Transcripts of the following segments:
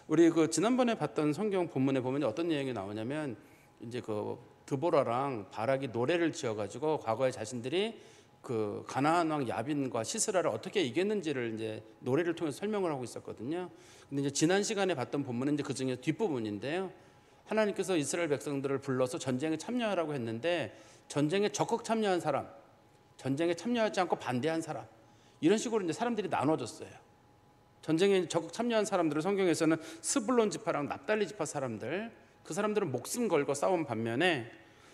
우리 그 지난번에 봤던 성경 본문에 보면 어떤 내용이 나오냐면 이제 그 드보라랑 바락이 노래를 지어가지고 과거에 자신들이 그 가나안 왕 야빈과 시스라를 어떻게 이겼는지를 이제 노래를 통해서 설명을 하고 있었거든요. 근데 이제 지난 시간에 봤던 본문은 이제 그 중에 뒷부분인데요. 하나님께서 이스라엘 백성들을 불러서 전쟁에 참여하라고 했는데 전쟁에 적극 참여한 사람, 전쟁에 참여하지 않고 반대한 사람, 이런 식으로 이제 사람들이 나눠졌어요. 전쟁에 적극 참여한 사람들을 성경에서는 스불론 지파랑 납달리 지파 사람들, 그 사람들은 목숨 걸고 싸운 반면에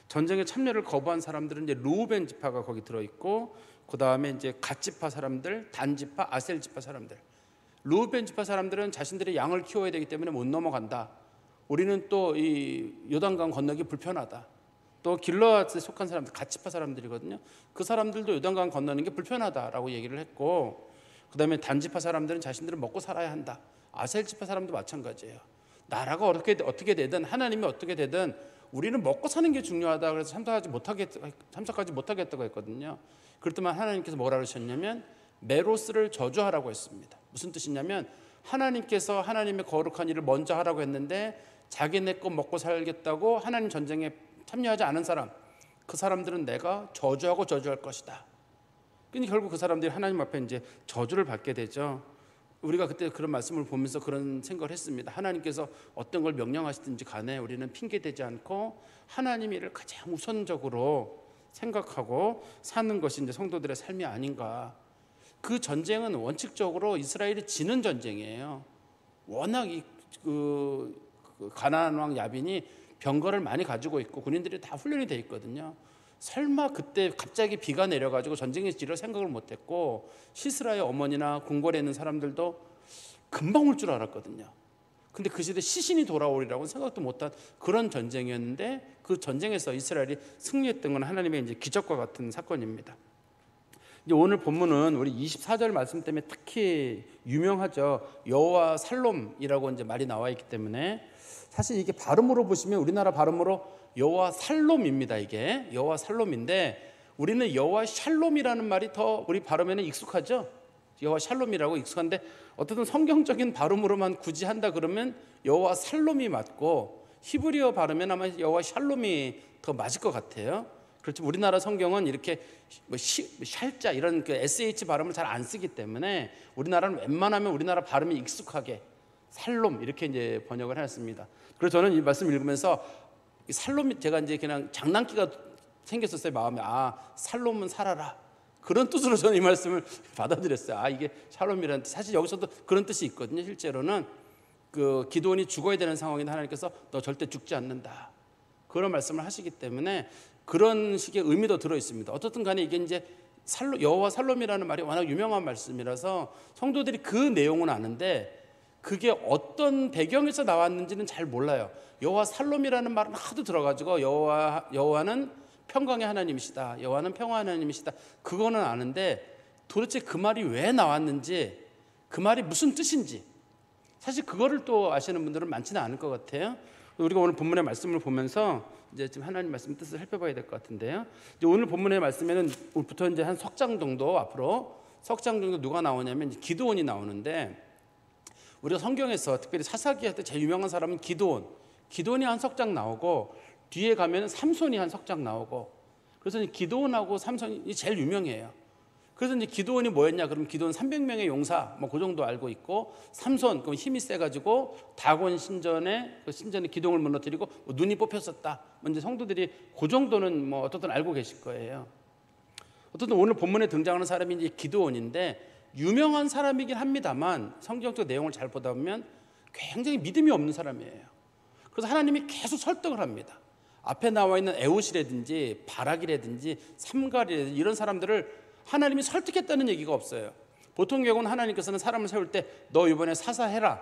전쟁에 참여를 거부한 사람들은 이제 루벤 지파가 거기 들어 있고, 그 다음에 이제 갓 지파 사람들, 단 지파, 아셀 지파 사람들. 루벤 지파 사람들은 자신들의 양을 키워야 되기 때문에 못 넘어간다. 우리는 또 이 요단강 건너기 불편하다. 또 길르앗에 속한 사람들, 갓 지파 사람들이거든요. 그 사람들도 요단강 건너는 게 불편하다라고 얘기를 했고, 그 다음에 단 지파 사람들은 자신들은 먹고 살아야 한다. 아셀 지파 사람도 마찬가지예요. 나라가 어떻게 되든, 하나님이 어떻게 되든 우리는 먹고 사는 게 중요하다. 그래서 참석하지 못하겠다고 했거든요. 그렇지만 하나님께서 뭐라 그러셨냐면 메로스를 저주하라고 했습니다. 무슨 뜻이냐면 하나님께서 하나님의 거룩한 일을 먼저 하라고 했는데 자기네 것 먹고 살겠다고 하나님 전쟁에 참여하지 않은 사람, 그 사람들은 내가 저주하고 저주할 것이다. 그러니까 결국 그 사람들이 하나님 앞에 이제 저주를 받게 되죠. 우리가 그때 그런 말씀을 보면서 그런 생각을 했습니다. 하나님께서 어떤 걸 명령하시든지 간에 우리는 핑계대지 않고 하나님의 일을 가장 우선적으로 생각하고 사는 것이 이제 성도들의 삶이 아닌가. 그 전쟁은 원칙적으로 이스라엘이 지는 전쟁이에요. 워낙 그 가나안 왕 야빈이 병거를 많이 가지고 있고 군인들이 다 훈련이 돼 있거든요. 설마 그때 갑자기 비가 내려가지고 전쟁에 지를 생각을 못했고, 시스라의 어머니나 궁궐에 있는 사람들도 금방 올 줄 알았거든요. 근데 그 시대 시신이 돌아오리라고 생각도 못한 그런 전쟁이었는데, 그 전쟁에서 이스라엘이 승리했던 건 하나님의 이제 기적과 같은 사건입니다. 이제 오늘 본문은 우리 24절 말씀 때문에 특히 유명하죠. 여호와 살롬이라고 이제 말이 나와 있기 때문에, 사실 이게 발음으로 보시면 우리나라 발음으로 여호와 살롬입니다. 이게 여호와 살롬인데 우리는 여호와 샬롬이라는 말이 더 우리 발음에는 익숙하죠. 여호와 샬롬이라고 익숙한데 어쨌든 성경적인 발음으로만 굳이 한다 그러면 여호와 살롬이 맞고, 히브리어 발음엔 아마 여호와 샬롬이 더 맞을 것 같아요. 그렇지만 우리나라 성경은 이렇게 샬자 이런 그 sh 발음을 잘 안 쓰기 때문에 우리나라는 웬만하면 우리나라 발음이 익숙하게 살롬 이렇게 이제 번역을 해놨습니다. 그래서 저는 이 말씀 읽으면서 살롬이 제가 이제 그냥 장난기가 생겼었어요. 마음에. 살롬은 살아라, 그런 뜻으로 저는 이 말씀을 받아들였어요. 이게 샬롬이라는 뜻. 사실 여기서도 그런 뜻이 있거든요. 실제로는 그 기드온이 죽어야 되는 상황인데 하나님께서 너 절대 죽지 않는다, 그런 말씀을 하시기 때문에 그런 식의 의미도 들어 있습니다. 어떻든 간에 이게 이제 여호와 살롬이라는 말이 워낙 유명한 말씀이라서 성도들이 그 내용은 아는데 그게 어떤 배경에서 나왔는지는 잘 몰라요. 여호와 살롬이라는 말은 하도 들어가지고 여호와는 평강의 하나님이시다, 여호와는 평화 하나님이시다, 그거는 아는데 도대체 그 말이 왜 나왔는지, 그 말이 무슨 뜻인지 사실 그거를 또 아시는 분들은 많지는 않을 것 같아요. 우리가 오늘 본문의 말씀을 보면서 이제 지금 하나님 말씀 뜻을 살펴봐야 될 것 같은데요. 이제 오늘 본문의 말씀에는 오늘부터 이제 한 석 장 정도, 앞으로 석 장 정도 누가 나오냐면 이제 기드온이 나오는데, 우리가 성경에서 특별히 사사기할 때 제일 유명한 사람은 기드온이 한 석 장 나오고, 뒤에 가면 삼손이 한 석 장 나오고, 그래서 기드온하고 삼손이 제일 유명해요. 그래서 이제 기드온이 뭐였냐 그러면 기드온 300명의 용사 뭐 그 정도 알고 있고, 삼손 그럼 힘이 세가지고 다곤 신전에 기둥을 무너뜨리고 눈이 뽑혔었다. 이제 성도들이 그 정도는 뭐 어떻든 알고 계실 거예요. 어쨌든 오늘 본문에 등장하는 사람이 이제 기드온인데 유명한 사람이긴 합니다만 성경적 내용을 잘 보다 보면 굉장히 믿음이 없는 사람이에요. 그래서 하나님이 계속 설득을 합니다. 앞에 나와 있는 에웃이라든지 바락이라든지 삼갈이라든지 이런 사람들을 하나님이 설득했다는 얘기가 없어요. 보통 경우는 하나님께서는 사람을 세울 때 너 이번에 사사해라,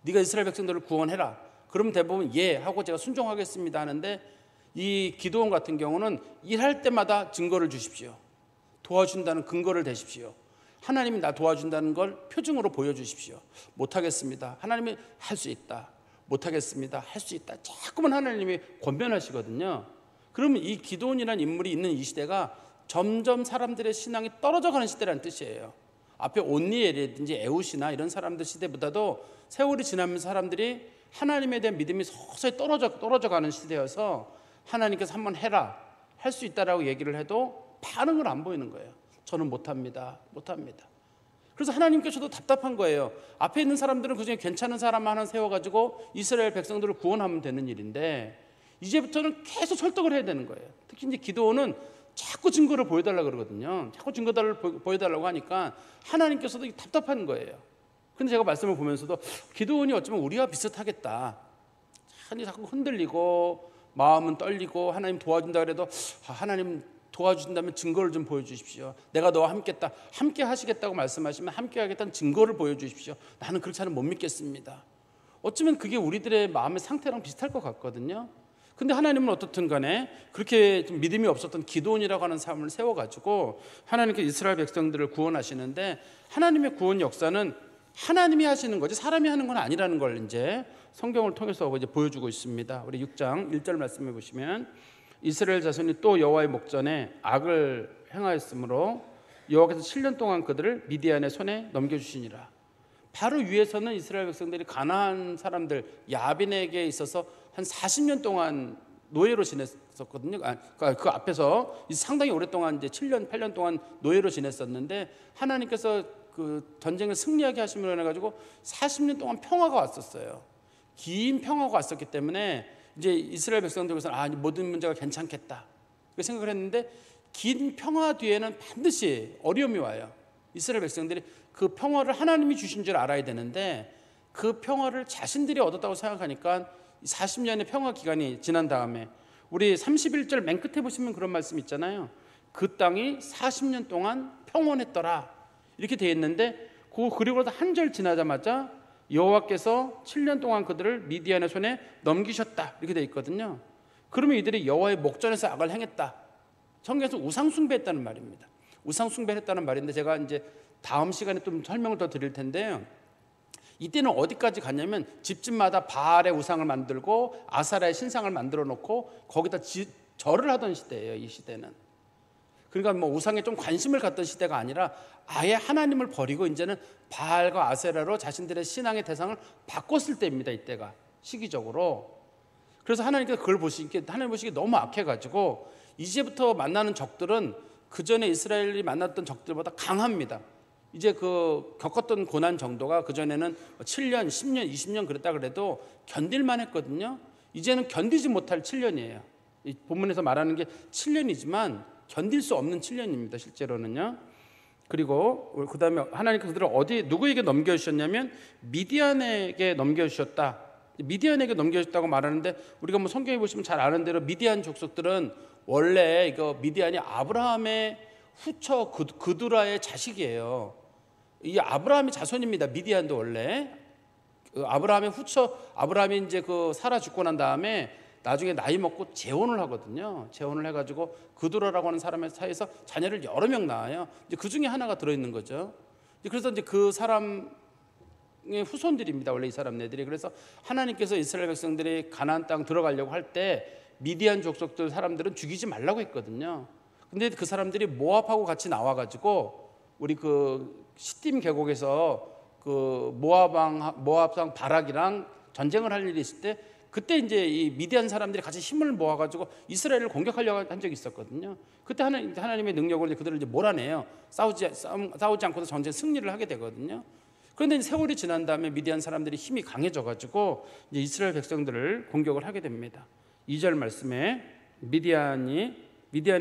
네가 이스라엘 백성들을 구원해라, 그러면 대부분 예 하고 제가 순종하겠습니다 하는데, 이 기드온 같은 경우는 일할 때마다 증거를 주십시오, 도와준다는 근거를 대십시오, 하나님이 나 도와준다는 걸 표징으로 보여주십시오. 못하겠습니다, 하나님이 할 수 있다, 못하겠습니다, 할 수 있다, 자꾸만 하나님이 권면하시거든요. 그러면 이 기드온이라는 인물이 있는 이 시대가 점점 사람들의 신앙이 떨어져가는 시대라는 뜻이에요. 앞에 온니엘이라든지 에웃이나 이런 사람들 시대보다도 세월이 지나면서 사람들이 하나님에 대한 믿음이 서서히 떨어져 가는 시대여서 하나님께서 한번 해라, 할 수 있다라고 얘기를 해도 반응을 안 보이는 거예요. 저는 못합니다. 그래서 하나님께서도 답답한 거예요. 앞에 있는 사람들은 그중에 괜찮은 사람 하나 세워가지고 이스라엘 백성들을 구원하면 되는 일인데 이제부터는 계속 설득을 해야 되는 거예요. 특히 이제 기드온은 자꾸 증거를 보여달라고 그러거든요. 자꾸 증거를 보여달라고 하니까 하나님께서도 답답한 거예요. 근데 제가 말씀을 보면서도 기드온이 어쩌면 우리와 비슷하겠다. 자꾸 흔들리고 마음은 떨리고 하나님 도와준다 그래도 하나님 도와주신다면 증거를 좀 보여주십시오. 내가 너와 함께 하시겠다고 말씀하시면 함께 하겠다는 증거를 보여주십시오. 나는 그렇지 않으면 못 믿겠습니다. 어쩌면 그게 우리들의 마음의 상태랑 비슷할 것 같거든요. 근데 하나님은 어떻든 간에 그렇게 좀 믿음이 없었던 기드온이라고 하는 사람을 세워가지고 하나님께서 이스라엘 백성들을 구원하시는데 하나님의 구원 역사는 하나님이 하시는 거지 사람이 하는 건 아니라는 걸 이제 성경을 통해서 이제 보여주고 있습니다. 우리 6장 1절 말씀해 보시면 이스라엘 자손이 또 여호와의 목전에 악을 행하였으므로 여호와께서 7년 동안 그들을 미디안의 손에 넘겨주시니라. 바로 위에서는 이스라엘 백성들이 가나안 사람들 야빈에게 있어서 한 40년 동안 노예로 지냈었거든요. 그 앞에서 상당히 오랫동안 이제 7년, 8년 동안 노예로 지냈었는데 하나님께서 그 전쟁을 승리하게 하시면 해가지고 40년 동안 평화가 왔었어요. 긴 평화가 왔었기 때문에 이제 이스라엘 백성들에서는 모든 문제가 괜찮겠다 그 생각을 했는데 긴 평화 뒤에는 반드시 어려움이 와요. 이스라엘 백성들이 그 평화를 하나님이 주신 줄 알아야 되는데 그 평화를 자신들이 얻었다고 생각하니까 40년의 평화 기간이 지난 다음에 우리 31절 맨 끝에 보시면 그런 말씀 있잖아요. 그 땅이 40년 동안 평온했더라 이렇게 되어 있는데 그리고 한 절 지나자마자 여호와께서 7년 동안 그들을 미디안의 손에 넘기셨다 이렇게 되어 있거든요. 그러면 이들이 여호와의 목전에서 악을 행했다. 성경에서 우상 숭배했다는 말입니다. 우상 숭배했다는 말인데 제가 이제 다음 시간에 좀 설명을 더 드릴 텐데요. 이때는 어디까지 갔냐면 집집마다 바알의 우상을 만들고 아사라의 신상을 만들어 놓고 거기다 절을 하던 시대예요. 이 시대는. 그러니까 뭐 우상에 좀 관심을 갖던 시대가 아니라 아예 하나님을 버리고 이제는 바알과 아세라로 자신들의 신앙의 대상을 바꿨을 때입니다. 이때가 시기적으로. 그래서 하나님께서 그걸 하나님 보시기에 너무 악해가지고 이제부터 만나는 적들은 그 전에 이스라엘이 만났던 적들보다 강합니다. 이제 그 겪었던 고난 정도가 그 전에는 7년, 10년, 20년 그랬다 그래도 견딜만 했거든요. 이제는 견디지 못할 7년이에요. 이 본문에서 말하는 게 7년이지만 견딜 수 없는 7년입니다. 실제로는요. 그리고 그 다음에 하나님께서 그들을 누구에게 넘겨주셨냐면 미디안에게 넘겨주셨다. 미디안에게 넘겨주셨다고 말하는데 우리가 뭐 성경에 보시면 잘 아는 대로 미디안 족속들은 원래 이거 미디안이 아브라함의 후처 그두라의 자식이에요. 이 아브라함의 자손입니다. 미디안도 원래 아브라함의 후처 아브라함이 이제 그 사라 죽고 난 다음에 나중에 나이 먹고 재혼을 하거든요. 재혼을 해가지고 그두라라고 하는 사람의 사이에서 자녀를 여러 명 낳아요. 이제 그 중에 하나가 들어있는 거죠. 그래서 이제 그 사람의 후손들입니다. 원래 이 사람네들이. 그래서 하나님께서 이스라엘 백성들이 가나안 땅 들어가려고 할 때 미디안 족속들 사람들은 죽이지 말라고 했거든요. 근데 그 사람들이 모압하고 같이 나와가지고 우리 그 시딤 계곡에서 그 모압상 바락이랑 전쟁을 할 일이 있을 때 그때 이제 이 미디안 사람들이 같이 힘을 모아가지고 이스라엘을 공격하려고 한 적이 있었거든요. 그때 하나님의 능력으로 그들을 이제 몰아내요. 싸우지 않고도 전쟁 승리를 하게 되거든요. 그런데 세월이 지난 다음에 미디안 사람들이 힘이 강해져가지고 이제 이스라엘 백성들을 공격을 하게 됩니다. 2절 말씀에 미디안의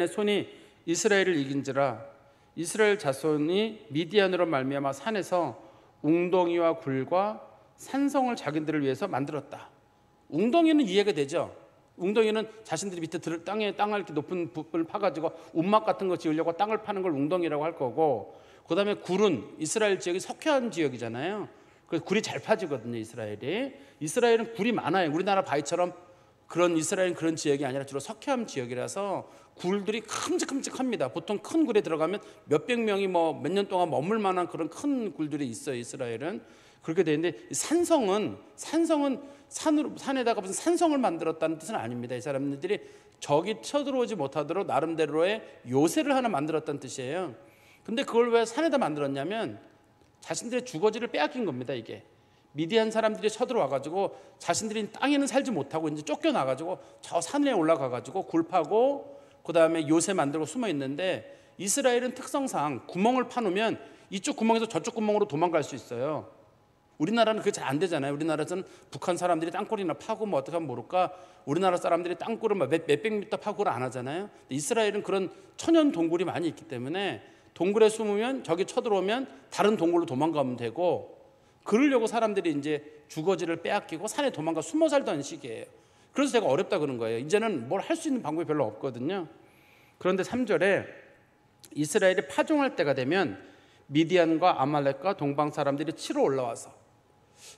손이 이스라엘을 이긴지라 이스라엘 자손이 미디안으로 말미암아 산에서 웅덩이와 굴과 산성을 자기들을 위해서 만들었다. 웅덩이는 이해가 되죠. 웅덩이는 자신들이 밑에 땅을 이렇게 높은 부분을 파가지고 움막 같은 거 지으려고 땅을 파는 걸 웅덩이라고 할 거고, 그 다음에 굴은 이스라엘 지역이 석회한 지역이잖아요. 그래서 굴이 잘 파지거든요. 이스라엘은 굴이 많아요. 우리나라 바위처럼 이스라엘은 그런 지역이 아니라 주로 석회암 지역이라서 굴들이 큼직큼직합니다. 보통 큰 굴에 들어가면 몇백 명이 몇 년 동안 머물 만한 그런 큰 굴들이 있어요. 이스라엘은 그렇게 되는데, 산성은 산에다가 무슨 산성을 만들었다는 뜻은 아닙니다. 이 사람들이 적이 쳐들어오지 못하도록 나름대로의 요새를 하나 만들었다는 뜻이에요. 근데 그걸 왜 산에다 만들었냐면 자신들의 주거지를 빼앗긴 겁니다. 이게 미디안 사람들이 쳐들어와가지고 자신들이 땅에는 살지 못하고 이제 쫓겨나가지고 저 산에 올라가가지고 굴 파고 그 다음에 요새 만들고 숨어 있는데, 이스라엘은 특성상 구멍을 파놓으면 이쪽 구멍에서 저쪽 구멍으로 도망갈 수 있어요. 우리나라는 그게 잘 안 되잖아요. 우리나라에서는 북한 사람들이 땅굴이나 파고 뭐 어떻게 하면 모를까, 우리나라 사람들이 땅굴을 몇백 미터 파고를 안 하잖아요. 이스라엘은 그런 천연 동굴이 많이 있기 때문에 동굴에 숨으면 저기 쳐들어오면 다른 동굴로 도망가면 되고, 그러려고 사람들이 이제 주거지를 빼앗기고 산에 도망가 숨어 살던 시기예요. 그래서 제가 어렵다 그런 거예요. 이제는 뭘 할 수 있는 방법이 별로 없거든요. 그런데 3절에 이스라엘이 파종할 때가 되면 미디안과 아말렉과 동방 사람들이 치러 올라와서,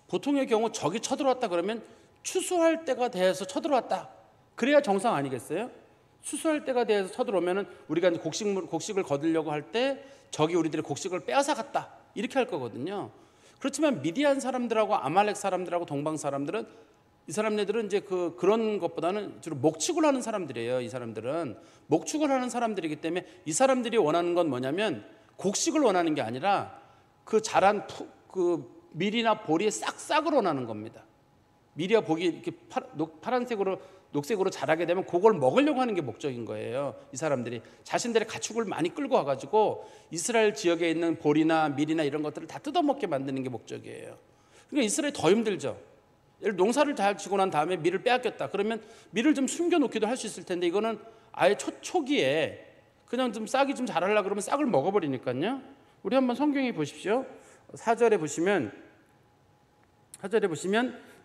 보통의 경우 적이 쳐들어왔다 그러면 추수할 때가 돼서 쳐들어왔다, 그래야 정상 아니겠어요? 추수할 때가 돼서 쳐들어오면 우리가 이제 곡식을 거두려고 할 때 적이 우리들의 곡식을 빼앗아 갔다, 이렇게 할 거거든요. 그렇지만 미디안 사람들하고 아말렉 사람들하고 동방 사람들은, 이 사람들은 이제 그런 것보다는 주로 목축을 하는 사람들이에요. 이 사람들은 목축을 하는 사람들이기 때문에 이 사람들이 원하는 건 뭐냐면 곡식을 원하는 게 아니라 그 자란 밀이나 보리의 싹을 원하는 겁니다. 밀이와 보리 이렇게 파란색으로 녹색으로 자라게 되면 그걸 먹으려고 하는 게 목적인 거예요. 이 사람들이 자신들의 가축을 많이 끌고 와가지고 이스라엘 지역에 있는 보리나 밀이나 이런 것들을 다 뜯어먹게 만드는 게 목적이에요. 그러니까 이스라엘이 더 힘들죠. 예를 농사를 잘 지고 난 다음에 밀을 빼앗겼다 그러면 밀을 좀 숨겨놓기도 할 수 있을 텐데, 이거는 아예 초기에 그냥 좀 싹이 좀 자라려고 그러면 싹을 먹어버리니까요. 우리 한번 성경에 보십시오. 4절에 보시면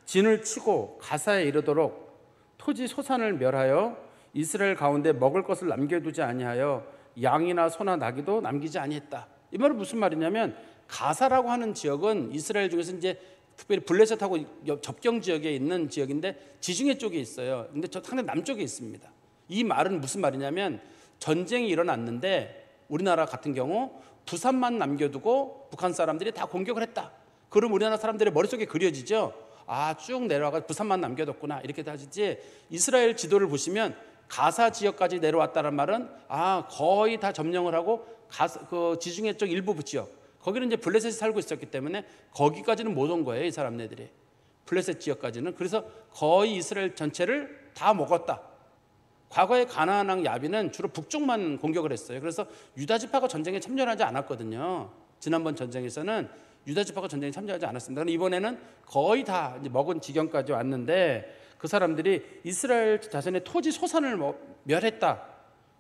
진을 치고 가사에 이르도록 토지 소산을 멸하여 이스라엘 가운데 먹을 것을 남겨두지 아니하여 양이나 소나 나귀도 남기지 아니했다. 이 말은 무슨 말이냐면, 가사라고 하는 지역은 이스라엘 중에서 이제 특별히 블레셋하고 접경 지역에 있는 지역인데 지중해 쪽에 있어요. 근데 저 상대 남쪽에 있습니다. 이 말은 무슨 말이냐면, 전쟁이 일어났는데 우리나라 같은 경우 부산만 남겨두고 북한 사람들이 다 공격을 했다. 그럼 우리나라 사람들의 머릿속에 그려지죠. 아, 쭉 내려와가 부산만 남겨뒀구나, 이렇게 하시지. 이스라엘 지도를 보시면 가사 지역까지 내려왔다는 말은 거의 다 점령을 하고 그 지중해 쪽 일부 지역, 거기는 이제 블레셋이 살고 있었기 때문에 거기까지는 못 온 거예요, 이 사람네들이. 블레셋 지역까지는. 그래서 거의 이스라엘 전체를 다 먹었다. 과거에 가나안 왕 야빈은 주로 북쪽만 공격을 했어요. 그래서 유다 지파가 전쟁에 참여하지 않았거든요. 지난번 전쟁에서는 유다 지파가 전쟁에 참여하지 않았습니다. 이번에는 거의 다 이제 먹은 지경까지 왔는데, 그 사람들이 이스라엘 자신의 토지 소산을 멸했다.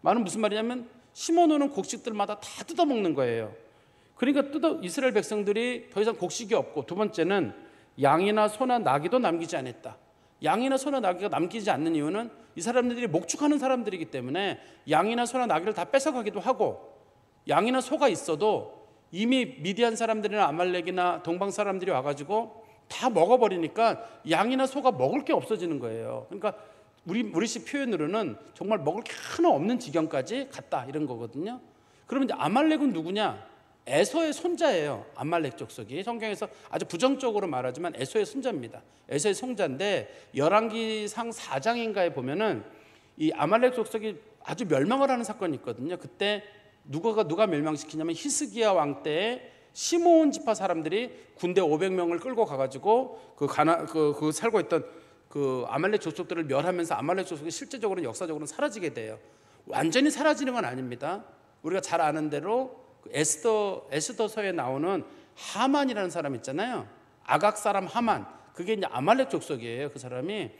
말은 무슨 말이냐면 심어놓은 곡식들마다 다 뜯어먹는 거예요. 그러니까 이스라엘 백성들이 더 이상 곡식이 없고, 두 번째는 양이나 소나 나귀도 남기지 않았다. 양이나 소나 나귀가 남기지 않는 이유는 이 사람들이 목축하는 사람들이기 때문에 양이나 소나 나귀를 다 뺏어가기도 하고, 양이나 소가 있어도 이미 미디안 사람들이나 아말렉이나 동방 사람들이 와가지고 다 먹어버리니까 양이나 소가 먹을 게 없어지는 거예요. 그러니까 우리식 표현으로는 정말 먹을 게 하나 없는 지경까지 갔다, 이런 거거든요. 그러면 이제 아말렉은 누구냐? 에서의 손자예요. 아말렉 족속이 성경에서 아주 부정적으로 말하지만 에서의 손자입니다. 에서의 손자인데 열왕기상 4장인가에 보면은 이 아말렉 족속이 아주 멸망을 하는 사건이 있거든요. 그때 누가 멸망시키냐면 히스기야 왕 때에 시므온 지파 사람들이 군대 500명을 끌고 가가지고 그 살고 있던 그 아말렉 족속들을 멸하면서 아말렉 족속이 실제적으로 역사적으로 사라지게 돼요. 완전히 사라지는 건 아닙니다. 우리가 잘 아는 대로 에스더서에 나오는 하만이라는 사람 있잖아요. 아각 사람 하만, 그게 이제 아말렉 족속이에요. 그 사람이.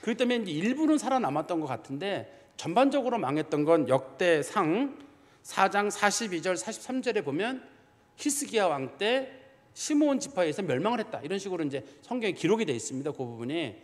그렇기 때문에 이제 일부는 살아남았던 것 같은데, 전반적으로 망했던 건 역대상 4장 42절 43절에 보면 히스기야 왕 때 시므온 지파에서 멸망을 했다, 이런 식으로 이제 성경에 기록이 되어 있습니다. 그 부분이.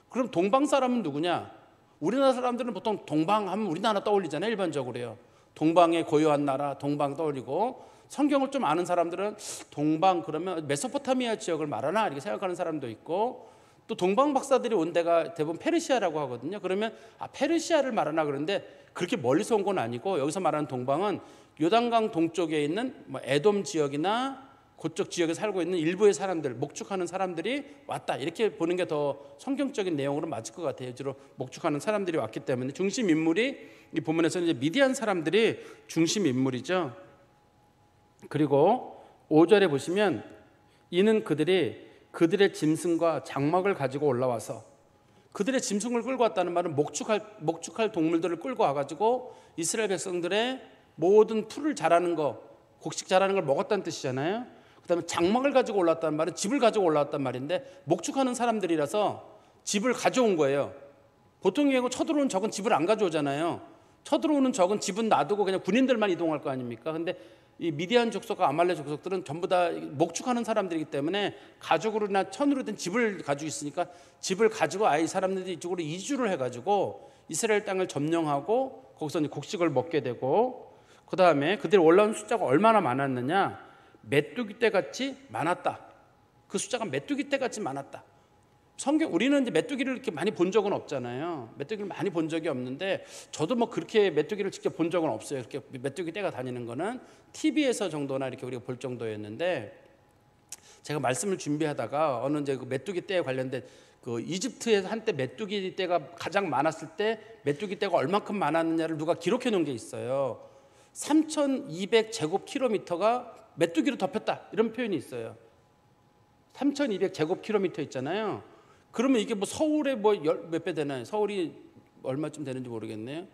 그럼 동방 사람은 누구냐? 우리나라 사람들은 보통 동방하면 우리나라 떠올리잖아요. 일반적으로요. 동방의 고요한 나라, 동방 떠올리고, 성경을 좀 아는 사람들은 동방 그러면 메소포타미아 지역을 말하나, 이렇게 생각하는 사람도 있고, 또 동방 박사들이 온 데가 대부분 페르시아라고 하거든요. 그러면 페르시아를 말하나 그런데 그렇게 멀리서 온 건 아니고, 여기서 말하는 동방은 요단강 동쪽에 있는 에돔 지역이나 그쪽 지역에 살고 있는 일부의 사람들, 목축하는 사람들이 왔다, 이렇게 보는 게 더 성경적인 내용으로 맞을 것 같아요. 주로 목축하는 사람들이 왔기 때문에 중심 인물이 이 본문에서는 이제 미디안 사람들이 중심 인물이죠. 그리고 5절에 보시면 이는 그들이 그들의 짐승과 장막을 가지고 올라와서, 그들의 짐승을 끌고 왔다는 말은 목축할 동물들을 끌고 와가지고 이스라엘 백성들의 모든 풀을 자라는 거, 곡식 자라는 걸 먹었다는 뜻이잖아요. 그 다음에 장막을 가지고 올라왔다는 말은 집을 가지고 올라왔단 말인데, 목축하는 사람들이라서 집을 가져온 거예요. 보통 경우 쳐들어오는 적은 집을 안 가져오잖아요. 쳐들어오는 적은 집은 놔두고 그냥 군인들만 이동할 거 아닙니까? 근데 이 미디안 족속과 아말렉 족속들은 전부 다 목축하는 사람들이기 때문에 가죽으로나 천으로 된 집을 가지고 있으니까 집을 가지고 아예 이 사람들이 이쪽으로 이주를 해가지고 이스라엘 땅을 점령하고 거기서 이제 곡식을 먹게 되고, 그 다음에 그들이 올라온 숫자가 얼마나 많았느냐, 메뚜기 떼같이 많았다. 그 숫자가 메뚜기 떼같이 많았다. 우리는 이제 메뚜기를 이렇게 많이 본 적은 없잖아요. 메뚜기를 많이 본 적이 없는데, 저도 뭐 그렇게 메뚜기를 직접 본 적은 없어요. 이렇게 메뚜기 떼가 다니는 거는 TV에서 정도나 이렇게 우리가 볼 정도였는데, 제가 말씀을 준비하다가 어느 이제 그 메뚜기 떼에 관련된 그 이집트에서 한때 메뚜기 떼가 가장 많았을 때 메뚜기 떼가 얼마큼 많았느냐를 누가 기록해 놓은 게 있어요. 3,200제곱킬로미터가 메뚜기로 덮였다, 이런 표현이 있어요. 3,200제곱킬로미터 있잖아요. 그러면 이게 뭐 서울에 뭐 몇 배 되나요? 서울이 얼마쯤 되는지 모르겠네요.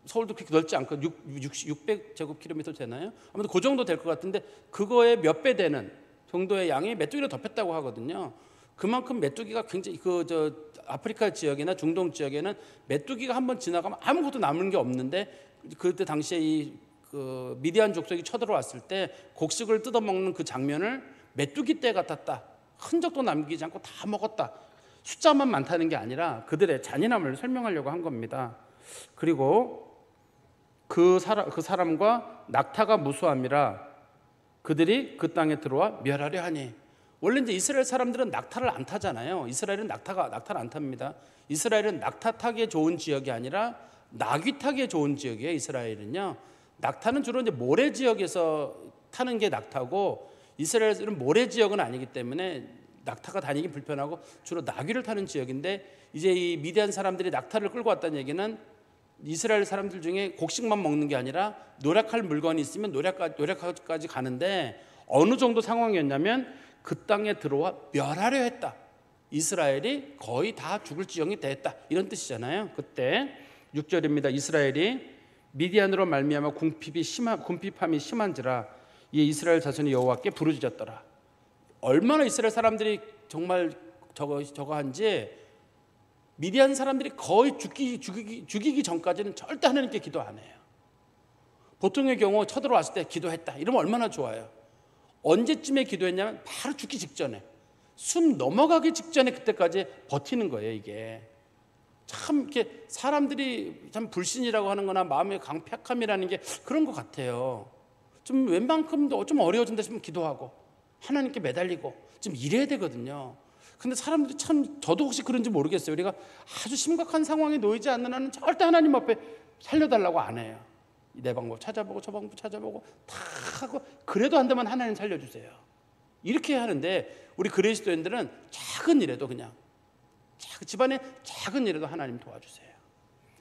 서울도 그렇게 넓지 않고 600제곱킬로미터 되나요? 아무튼 그 정도 될 것 같은데, 그거에 몇 배 되는 정도의 양이 메뚜기로 덮였다고 하거든요. 그만큼 메뚜기가 굉장히 아프리카 지역이나 중동 지역에는 메뚜기가 한번 지나가면 아무것도 남는 게 없는데, 그때 당시에 그 미디안 족속이 쳐들어왔을 때 곡식을 뜯어먹는 그 장면을 메뚜기 떼 같았다, 흔적도 남기지 않고 다 먹었다. 숫자만 많다는 게 아니라 그들의 잔인함을 설명하려고 한 겁니다. 그리고 그 사람과 낙타가 무수함이라 그들이 그 땅에 들어와 멸하려 하니. 원래 이제 이스라엘 사람들은 낙타를 안 타잖아요. 이스라엘은 낙타를 안 탑니다. 이스라엘은 낙타 타기에 좋은 지역이 아니라 나귀 타기에 좋은 지역이에요. 이스라엘은요. 낙타는 주로 이제 모래 지역에서 타는 게 낙타고, 이스라엘은 모래 지역은 아니기 때문에 낙타가 다니기 불편하고 주로 나귀를 타는 지역인데, 이제 이 미디안 사람들이 낙타를 끌고 왔다는 얘기는 이스라엘 사람들 중에 곡식만 먹는 게 아니라 노력할 물건이 있으면 노력까지 가는데, 어느 정도 상황이었냐면 그 땅에 들어와 멸하려 했다. 이스라엘이 거의 다 죽을 지경이 됐다, 이런 뜻이잖아요. 그때 6절입니다. 이스라엘이 미디안으로 말미암아 궁핍함이 심한지라 이 이스라엘 자손이 여호와께 부르짖었더라. 얼마나 이스라엘 사람들이 정말 저거 한지, 미디안 사람들이 거의 죽이기 전까지는 절대 하나님께 기도 안 해요. 보통의 경우 쳐들어왔을 때 기도했다 이러면 얼마나 좋아요. 언제쯤에 기도했냐면 바로 죽기 직전에, 숨 넘어가기 직전에 그때까지 버티는 거예요. 이게 참 이렇게 사람들이 참 불신이라고 하는 거나 마음의 강팍함이라는 게 그런 것 같아요. 좀 웬만큼 좀 어려워진다 싶으면 기도하고 하나님께 매달리고 좀 이래야 되거든요. 근데 사람들이 참, 저도 혹시 그런지 모르겠어요. 우리가 아주 심각한 상황에 놓이지 않는 한은 절대 하나님 앞에 살려달라고 안 해요. 내 방법 찾아보고 저 방법 찾아보고 다 하고, 그래도 안 되면 하나님 살려주세요, 이렇게 하는데, 우리 그리스도인들은 작은 일에도 그냥 집안의 작은 일에도 하나님 도와주세요,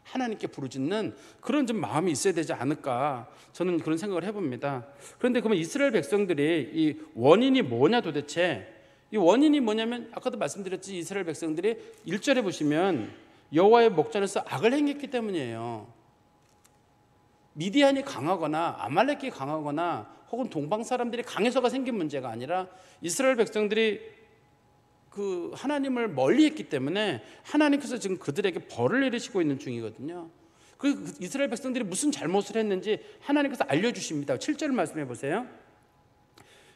하나님께 부르짖는 그런 좀 마음이 있어야 되지 않을까, 저는 그런 생각을 해봅니다. 그런데 그러면 이스라엘 백성들이 이 원인이 뭐냐, 도대체 이 원인이 뭐냐면, 아까도 말씀드렸지, 이스라엘 백성들이 1절에 보시면 여호와의 목전에서 악을 행했기 때문이에요. 미디안이 강하거나 아말렉이 강하거나 혹은 동방 사람들이 강해서가 생긴 문제가 아니라, 이스라엘 백성들이 그 하나님을 멀리했기 때문에 하나님께서 지금 그들에게 벌을 내리시고 있는 중이거든요. 그 이스라엘 백성들이 무슨 잘못을 했는지 하나님께서 알려주십니다. 7절 말씀해 보세요.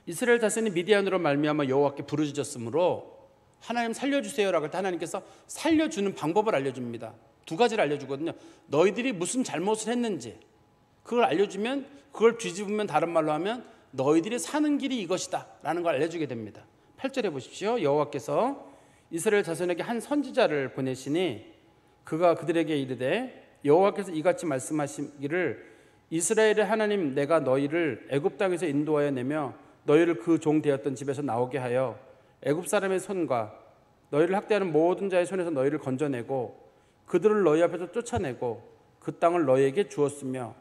이스라엘 자손이 미디안으로 말미암아 여호와께 부르짖었으므로 하나님 살려주세요라고 할 때 하나님께서 살려주는 방법을 알려줍니다. 두 가지를 알려주거든요. 너희들이 무슨 잘못을 했는지 그걸 알려주면, 그걸 뒤집으면 다른 말로 하면 너희들이 사는 길이 이것이다 라는 걸 알려주게 됩니다. 8절에 보십시오. 여호와께서 이스라엘 자손에게 한 선지자를 보내시니 그가 그들에게 이르되, 여호와께서 이같이 말씀하시기를 이스라엘의 하나님 내가 너희를 애굽 땅에서 인도하여 내며 너희를 그 종 되었던 집에서 나오게 하여 애굽 사람의 손과 너희를 학대하는 모든 자의 손에서 너희를 건져내고 그들을 너희 앞에서 쫓아내고 그 땅을 너희에게 주었으며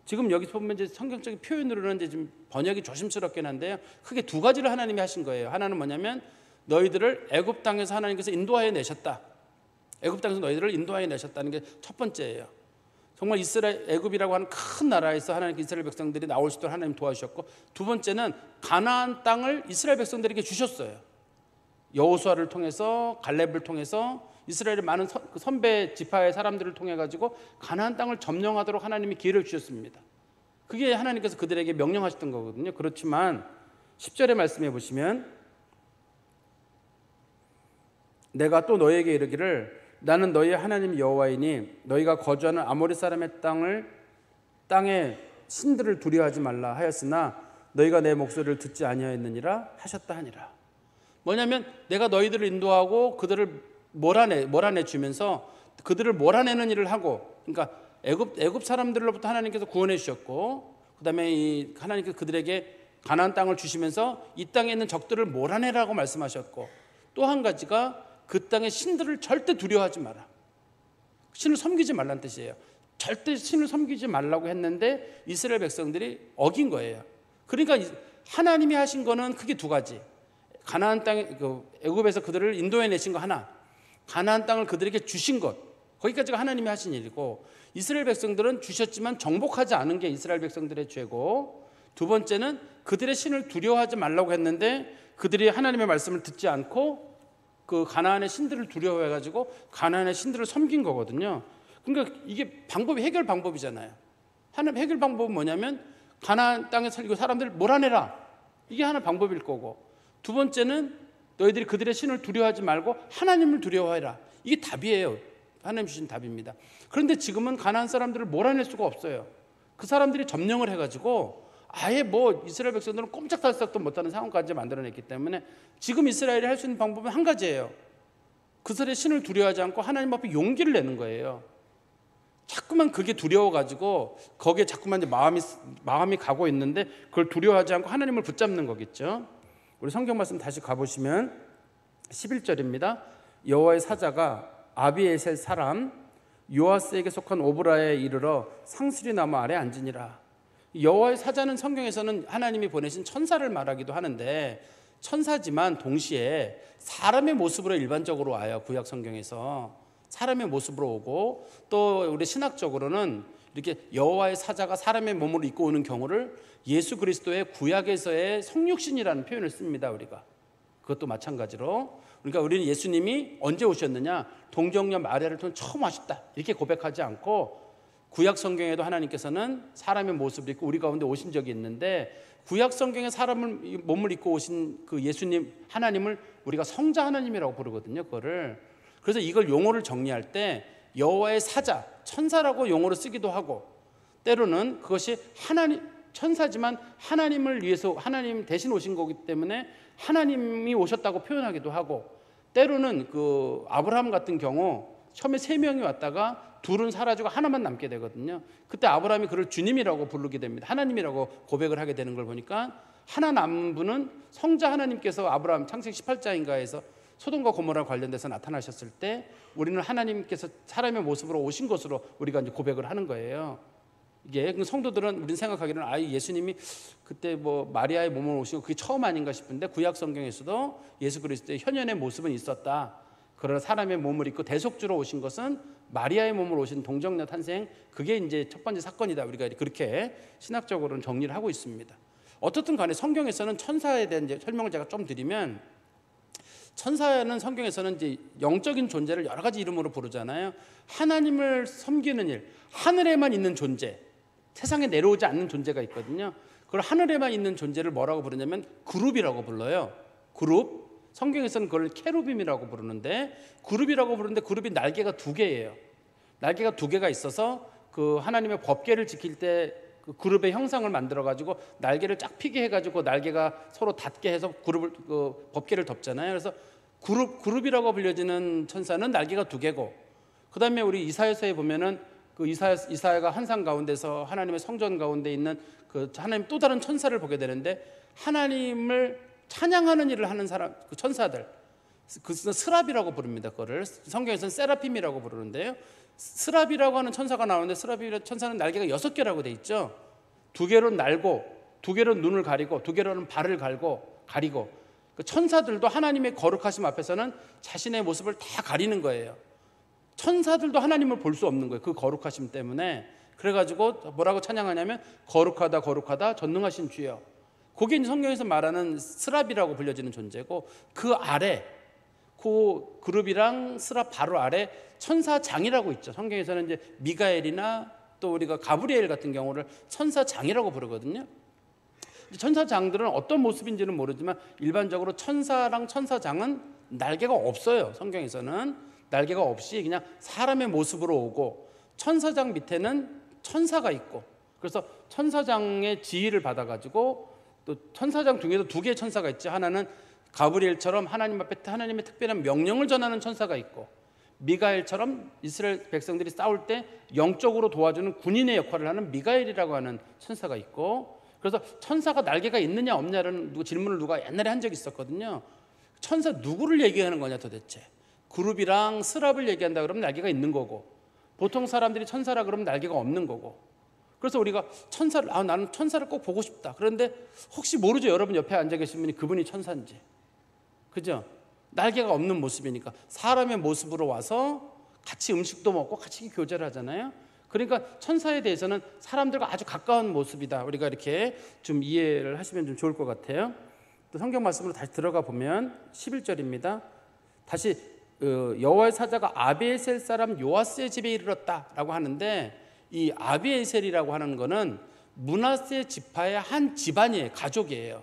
지금 여기 보면 이제 성경적인 표현으로는 이제 좀 번역이 조심스럽긴 한데요. 크게 두 가지를 하나님이 하신 거예요. 하나는 뭐냐면 너희들을 애굽 땅에서 하나님께서 인도하여 내셨다. 애굽 땅에서 너희들을 인도하여 내셨다는 게 첫 번째예요. 정말 이스라엘 애굽이라고 하는 큰 나라에서 하나님 이스라엘 백성들이 나올 수 있도록 하나님 도와주셨고, 두 번째는 가나안 땅을 이스라엘 백성들에게 주셨어요. 여호수아를 통해서, 갈렙을 통해서 이스라엘의 많은 선배 지파의 사람들을 통해 가지고 가나안 땅을 점령하도록 하나님이 기회를 주셨습니다. 그게 하나님께서 그들에게 명령하셨던 거거든요. 그렇지만 10절의 말씀해 보시면 내가 또 너희에게 이르기를 나는 너희의 하나님 여호와이니 너희가 거주하는 아모리 사람의 땅에 신들을 두려워하지 말라 하였으나 너희가 내 목소리를 듣지 아니하였느니라 하셨다 하니라. 뭐냐면 내가 너희들을 인도하고 그들을 몰아내 주면서 그들을 몰아내는 일을 하고, 그러니까 애굽 사람들로부터 하나님께서 구원해 주셨고, 그다음에 하나님께서 그들에게 가나안 땅을 주시면서 이 땅에 있는 적들을 몰아내라고 말씀하셨고, 또 한 가지가 그 땅의 신들을 절대 두려워하지 마라. 신을 섬기지 말라는 뜻이에요. 절대 신을 섬기지 말라고 했는데 이스라엘 백성들이 어긴 거예요. 그러니까 하나님이 하신 거는 크게 두 가지. 가나안 땅에 애굽에서 그들을 인도해 내신 거 하나, 가나안 땅을 그들에게 주신 것, 거기까지가 하나님이 하신 일이고, 이스라엘 백성들은 주셨지만 정복하지 않은 게 이스라엘 백성들의 죄고, 두 번째는 그들의 신을 두려워하지 말라고 했는데 그들이 하나님의 말씀을 듣지 않고 그 가나안의 신들을 두려워해가지고 가나안의 신들을 섬긴 거거든요. 그러니까 이게 해결 방법이잖아요. 하나님 해결 방법은 뭐냐면 가나안 땅에 살고 사람들을 몰아내라. 이게 하나 방법일 거고, 두 번째는 너희들이 그들의 신을 두려워하지 말고 하나님을 두려워해라. 이게 답이에요. 하나님 주신 답입니다. 그런데 지금은 가나안 사람들을 몰아낼 수가 없어요. 그 사람들이 점령을 해가지고 아예 이스라엘 백성들은 꼼짝달싹도 못하는 상황까지 만들어냈기 때문에 지금 이스라엘이 할 수 있는 방법은 한 가지예요. 그들의 신을 두려워하지 않고 하나님 앞에 용기를 내는 거예요. 자꾸만 그게 두려워가지고 거기에 자꾸만 이제 마음이 가고 있는데 그걸 두려워하지 않고 하나님을 붙잡는 거겠죠. 우리 성경 말씀 다시 가보시면 11절입니다. 여호와의 사자가 아비에셀 사람 요아스에게 속한 오브라에 이르러 상수리 나무 아래 앉으니라. 여호와의 사자는 성경에서는 하나님이 보내신 천사를 말하기도 하는데, 천사지만 동시에 사람의 모습으로 일반적으로 와요. 구약 성경에서 사람의 모습으로 오고, 또 우리 신학적으로는 이렇게 여호와의 사자가 사람의 몸을 입고 오는 경우를 예수 그리스도의 구약에서의 성육신이라는 표현을 씁니다. 우리가 그것도 마찬가지로, 그러니까 우리는 예수님이 언제 오셨느냐, 동정녀 마리아를 통해 처음 오셨다 이렇게 고백하지 않고, 구약 성경에도 하나님께서는 사람의 모습을 입고 우리 가운데 오신 적이 있는데, 구약 성경에 사람을 몸을 입고 오신 그 예수님 하나님을 우리가 성자 하나님이라고 부르거든요. 그거를. 그래서 이걸 용어를 정리할 때 여호와의 사자, 천사라고 용어로 쓰기도 하고, 때로는 그것이 천사지만 하나님을 위해서 하나님 대신 오신 거기 때문에 하나님이 오셨다고 표현하기도 하고, 때로는 그 아브라함 같은 경우 처음에 3명이 왔다가 둘은 사라지고 하나만 남게 되거든요. 그때 아브라함이 그를 주님이라고 부르게 됩니다. 하나님이라고 고백을 하게 되는 걸 보니까 하나 남은 분은 성자 하나님께서 아브라함 창세기 18장인가에서 소돔과 고모라 관련돼서 나타나셨을 때 우리는 하나님께서 사람의 모습으로 오신 것으로 우리가 이제 고백을 하는 거예요. 이게 성도들은 우리는 생각하기로는 예수님이 그때 마리아의 몸을 오시고 그게 처음 아닌가 싶은데, 구약 성경에서도 예수 그리스도의 현현의 모습은 있었다. 그러나 사람의 몸을 입고 대속주로 오신 것은 마리아의 몸을 오신 동정녀 탄생, 그게 이제 첫 번째 사건이다. 우리가 그렇게 신학적으로는 정리를 하고 있습니다. 어떻든 간에 성경에서는 천사에 대한 이제 설명을 제가 좀 드리면, 천사는 성경에서는 이제 영적인 존재를 여러 가지 이름으로 부르잖아요. 하나님을 섬기는 일, 하늘에만 있는 존재, 세상에 내려오지 않는 존재가 있거든요. 그걸 하늘에만 있는 존재를 뭐라고 부르냐면 그룹이라고 불러요. 그룹. 성경에서는 그걸 케루빔이라고 부르는데, 그룹이 날개가 2개예요. 날개가 2개가 있어서 그 하나님의 법궤를 지킬 때 그 그룹의 형상을 만들어 가지고 날개를 쫙 피게 해 가지고 날개가 서로 닿게 해서 법궤를 덮잖아요. 그래서 그룹이라고 불려지는 천사는 날개가 2개고, 그다음에 우리 이사야서에 보면은 그 이사야가 환상 가운데서 하나님의 성전 가운데 있는 그 하나님 또 다른 천사를 보게 되는데, 하나님을 찬양하는 일을 하는 사람, 그 천사들, 그것은 스랍이라고 부릅니다. 그거를 성경에서는 세라핌이라고 부르는데요. 스랍이라고 하는 천사가 나오는데 스랍이라는 천사는 날개가 6개라고 돼 있죠. 2개로는 날고, 2개로는 눈을 가리고, 2개로는 발을 가리고. 그 천사들도 하나님의 거룩하심 앞에서는 자신의 모습을 다 가리는 거예요. 천사들도 하나님을 볼 수 없는 거예요. 그 거룩하심 때문에. 그래가지고 뭐라고 찬양하냐면 거룩하다 거룩하다 전능하신 주여. 그게 성경에서 말하는 스랍이라고 불려지는 존재고, 그 아래 그 그룹이랑 스랍 바로 아래 천사장이라고 있죠. 성경에서는 이제 미가엘이나 또 우리가 가브리엘 같은 경우를 천사장이라고 부르거든요. 천사장들은 어떤 모습인지는 모르지만 일반적으로 천사랑 천사장은 날개가 없어요. 성경에서는 날개가 없이 그냥 사람의 모습으로 오고, 천사장 밑에는 천사가 있고, 그래서 천사장의 지휘를 받아가지고, 또 천사장 중에도 2개의 천사가 있지. 하나는 가브리엘처럼 하나님 앞에 하나님의 특별한 명령을 전하는 천사가 있고, 미가엘처럼 이스라엘 백성들이 싸울 때 영적으로 도와주는 군인의 역할을 하는 미가엘이라고 하는 천사가 있고, 그래서 천사가 날개가 있느냐 없냐라는 질문을 누가 옛날에 한 적이 있었거든요. 천사 누구를 얘기하는 거냐 도대체. 그룹이랑 스랍을 얘기한다 그러면 날개가 있는 거고, 보통 사람들이 천사라 그러면 날개가 없는 거고. 그래서 우리가 천사를, 나는 천사를 꼭 보고 싶다. 그런데 혹시 모르죠. 여러분 옆에 앉아 계신 분이 그분이 천사인지. 그죠? 날개가 없는 모습이니까. 사람의 모습으로 와서 같이 음식도 먹고 같이 교제를 하잖아요. 그러니까 천사에 대해서는 사람들과 아주 가까운 모습이다. 우리가 이렇게 좀 이해를 하시면 좀 좋을 것 같아요. 또 성경 말씀으로 다시 들어가 보면 11절입니다. 다시 여호와의 사자가 아비에셀 사람 요아스의 집에 이르렀다라고 하는데, 이 아비에셀이라고 하는 거는 므낫세 지파의 한 집안이에요. 가족이에요.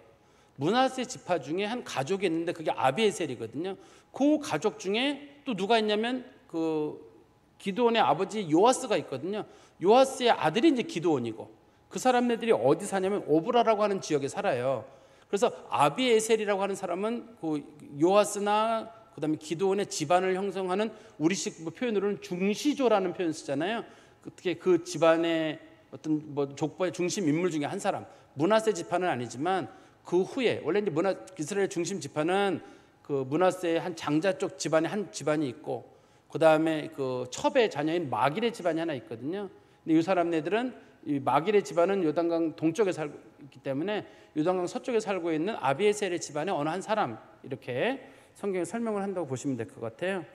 므낫세 지파 중에 한 가족이 있는데 그게 아비에셀이거든요. 그 가족 중에 또 누가 있냐면 그 기드온의 아버지 요아스가 있거든요. 요아스의 아들이 이제 기드온이고, 그 사람들이 어디 사냐면 오브라라고 하는 지역에 살아요. 그래서 아비에셀이라고 하는 사람은 그 요아스나 그다음에 기드온의 집안을 형성하는 우리식 표현으로는 중시조라는 표현 쓰잖아요. 어떻게 그 집안의 어떤 족보의 중심 인물 중에 한 사람. 므낫세 지파는 아니지만 그 후에 원래 이제 이스라엘 중심 지파는 그 므낫세의 한 장자 쪽 집안에 한 집안이 있고, 그 다음에 그 첩의 자녀인 마길의 집안이 하나 있거든요. 근데 이 사람네들은 이 마길의 집안은 요단강 동쪽에 살고 있기 때문에 요단강 서쪽에 살고 있는 아비에셀의 집안의 어느 한 사람, 이렇게 성경에 설명을 한다고 보시면 될 것 같아요.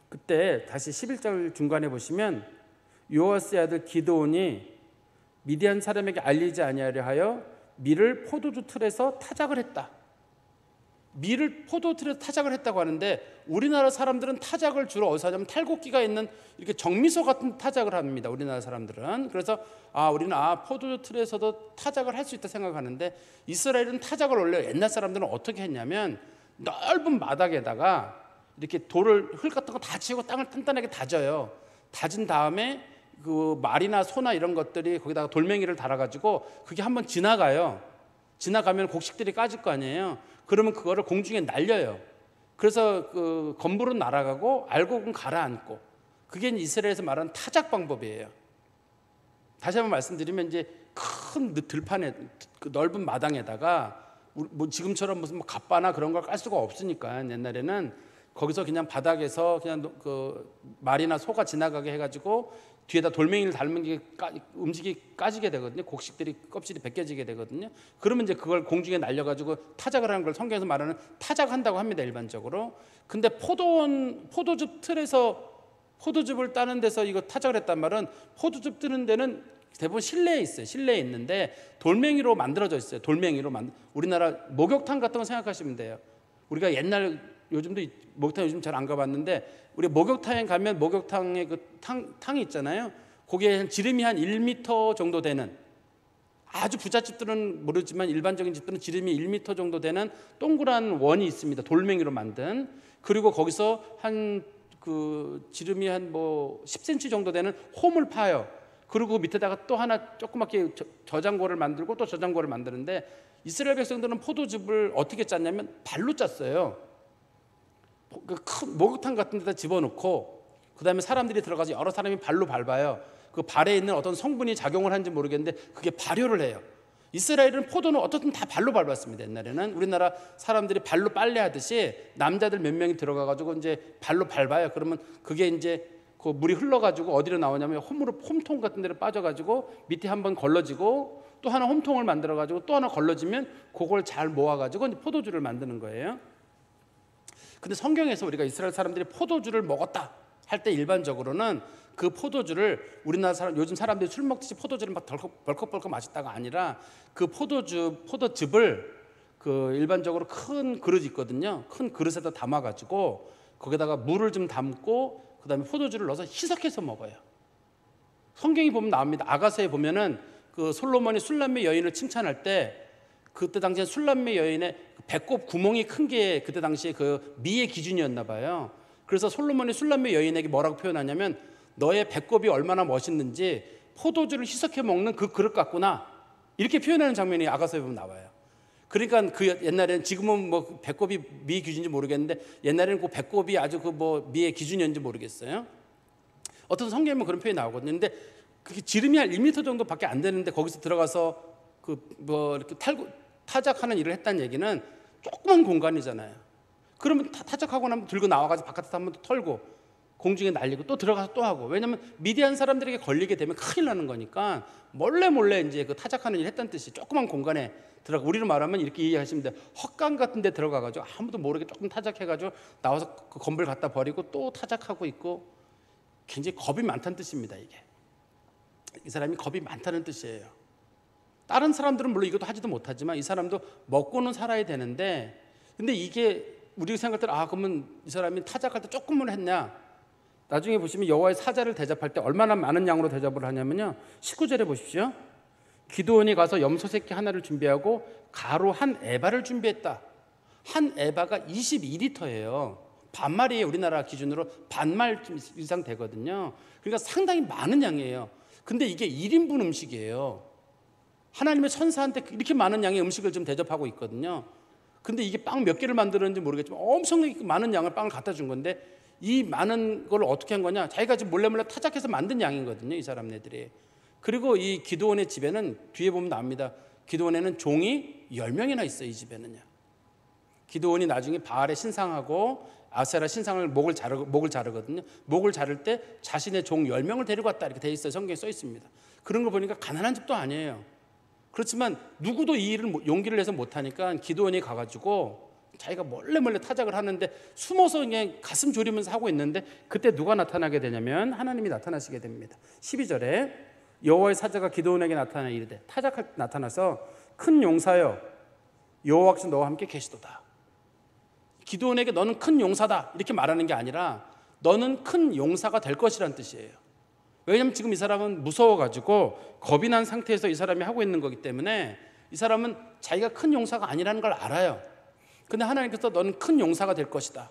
그때 다시 11절 중간에 보시면 요아스의 아들 기드온이 미디안 사람에게 알리지 아니하려 하여 밀을 포도주 틀에서 타작을 했다. 밀을 포도틀에서 타작을 했다고 하는데, 우리나라 사람들은 타작을 주로 어디서 하냐면 탈곡기가 있는 이렇게 정미소 같은 타작을 합니다. 우리나라 사람들은. 그래서 우리는 포도주 틀에서도 타작을 할 수 있다 생각하는데, 이스라엘은 타작을 원래 옛날 사람들은 어떻게 했냐면 넓은 마당에다가 이렇게 돌을 흙 같은 거 다 치고 땅을 단단하게 다져요. 다진 다음에 그 말이나 소나 이런 것들이 거기다가 돌멩이를 달아가지고 그게 한번 지나가요. 지나가면 곡식들이 까질 거 아니에요. 그러면 그거를 공중에 날려요. 그래서 그 건물은 날아가고 알곡은 가라앉고. 그게 이스라엘에서 말하는 타작 방법이에요. 다시 한번 말씀드리면 이제 큰 들판에 그 넓은 마당에다가 지금처럼 무슨 갑바나 그런 걸 깔 수가 없으니까 옛날에는 거기서 그냥 바닥에서 그냥 그 말이나 소가 지나가게 해가지고 뒤에다 돌멩이를 달면 게 음식이 까지게 되거든요. 곡식들이 껍질이 벗겨지게 되거든요. 그러면 이제 그걸 공중에 날려가지고 타작을 하는 걸 성경에서 말하는 타작한다고 합니다. 일반적으로. 근데 포도즙 틀에서 포도즙을 따는 데서 이거 타작을 했단 말은, 포도즙 뜨는 데는 대부분 실내에 있어요. 실내에 있는데 돌멩이로 만들어져 있어요. 돌멩이로 우리나라 목욕탕 같은 거 생각하시면 돼요. 우리가 옛날, 요즘도 목욕탕 요즘 잘 안 가봤는데, 우리 목욕탕에 가면 목욕탕에 그 탕이 있잖아요. 거기에 지름이 한 1m 정도 되는, 아주 부잣집들은 모르지만 일반적인 집들은 지름이 1m 정도 되는 동그란 원이 있습니다. 돌멩이로 만든. 그리고 거기서 한 그 지름이 한 10cm 정도 되는 홈을 파요. 그리고 밑에다가 또 하나 조그맣게 저장고를 만들고 또 저장고를 만드는데, 이스라엘 백성들은 포도즙을 어떻게 짰냐면 발로 짰어요. 그 큰 목욕탕 같은 데다 집어넣고, 그 다음에 사람들이 들어가서 여러 사람이 발로 밟아요. 그 발에 있는 어떤 성분이 작용을 하는지 모르겠는데 그게 발효를 해요. 이스라엘은 포도는 어떻든 다 발로 밟았습니다. 옛날에는 우리나라 사람들이 발로 빨래하듯이 남자들 몇 명이 들어가가지고 이제 발로 밟아요. 그러면 그게 이제 그 물이 흘러가지고 어디로 나오냐면 홈통 같은 데로 빠져가지고 밑에 한번 걸러지고 또 하나 홈통을 만들어가지고 또 하나 걸러지면 그걸 잘 모아가지고 이제 포도주를 만드는 거예요. 근데 성경에서 우리가 이스라엘 사람들이 포도주를 먹었다 할 때 일반적으로는 그 포도주를 우리나라 사람, 요즘 사람들이 술 먹듯이 포도주를 막 벌컥벌컥 마셨다가 아니라 그 포도즙을 그 일반적으로 큰 그릇 있거든요. 큰 그릇에다 담아가지고 거기다가 물을 좀 담고 그 다음에 포도주를 넣어서 희석해서 먹어요. 성경이 보면 나옵니다. 아가서에 보면은 그 솔로몬이 술람매 여인을 칭찬할 때 그때 당시에 술람매 여인의 배꼽 구멍이 큰 게 그때 당시에 그 미의 기준이었나 봐요. 그래서 솔로몬이 술람매 여인에게 뭐라고 표현하냐면 너의 배꼽이 얼마나 멋있는지 포도주를 희석해 먹는 그 그릇 같구나 이렇게 표현하는 장면이 아가서에 보면 나와요. 그러니까 그 옛날에는 지금은 뭐 배꼽이 미의 기준인지 모르겠는데 옛날에는 그 배꼽이 아주 그 뭐 미의 기준이었는지 모르겠어요. 어떤 성경에 보면 그런 표현이 나오거든요. 근데 그게 지름이 한 1m 정도밖에 안 되는데 거기서 들어가서 그 뭐 이렇게 타작하는 일을 했다는 얘기는 조그만 공간이잖아요. 그러면 타작하고 나면 들고 나와가지고 바깥에서 한번 또 털고 공중에 날리고 또 들어가서 또 하고 왜냐하면 미디안 사람들에게 걸리게 되면 큰일 나는 거니까 몰래 이제 그 타작하는 일을 했다는 뜻이 조그만 공간에 들어가 우리로 말하면 이렇게 이해하시면 돼요. 헛간 같은 데 들어가가지고 아무도 모르게 조금 타작해가지고 나와서 그 건물 갖다 버리고 또 타작하고 있고 굉장히 겁이 많다는 뜻입니다. 이게 이 사람이 겁이 많다는 뜻이에요. 다른 사람들은 물론 이것도 하지도 못하지만 이 사람도 먹고는 살아야 되는데 근데 이게 우리 생각할 때 그러면 이 사람이 타작할 때 조금만 했냐 나중에 보시면 여호와의 사자를 대접할 때 얼마나 많은 양으로 대접을 하냐면요 19절에 보십시오. 기드온이 가서 염소 새끼 하나를 준비하고 가루 한 에바를 준비했다. 한 에바가 22리터예요. 반말이에요. 우리나라 기준으로 반말 이상 되거든요. 그러니까 상당히 많은 양이에요. 근데 이게 1인분 음식이에요. 하나님의 천사한테 이렇게 많은 양의 음식을 좀 대접하고 있거든요. 근데 이게 빵 몇 개를 만들었는지 모르겠지만 엄청나게 많은 양을 빵을 갖다 준 건데 이 많은 걸 어떻게 한 거냐 자기가 지금 몰래 타작해서 만든 양이거든요. 이 사람네들이. 그리고 이 기드온의 집에는 뒤에 보면 나옵니다. 기드온에는 종이 10명이나 있어요. 이 집에는요. 기드온이 나중에 바알의 신상하고 아세라 신상을 목을 자르거든요. 목을 자를 때 자신의 종 10명을 데리고 왔다 이렇게 돼 있어요. 성경에 써 있습니다. 그런 거 보니까 가난한 집도 아니에요. 그렇지만 누구도 이 일을 용기를 내서 못하니까 기드온이 가가지고 자기가 몰래 타작을 하는데 숨어서 그냥 가슴 졸이면서 하고 있는데 그때 누가 나타나게 되냐면 하나님이 나타나시게 됩니다. 12절에 여호와의 사자가 기드온에게 나타나 이르되 나타나서 큰 용사여 여호와께서 너와 함께 계시도다. 기드온에게 너는 큰 용사다 이렇게 말하는 게 아니라 너는 큰 용사가 될 것이라는 뜻이에요. 왜냐하면 지금 이 사람은 무서워가지고 겁이 난 상태에서 이 사람이 하고 있는 거기 때문에 이 사람은 자기가 큰 용사가 아니라는 걸 알아요. 근데 하나님께서 너는 큰 용사가 될 것이다.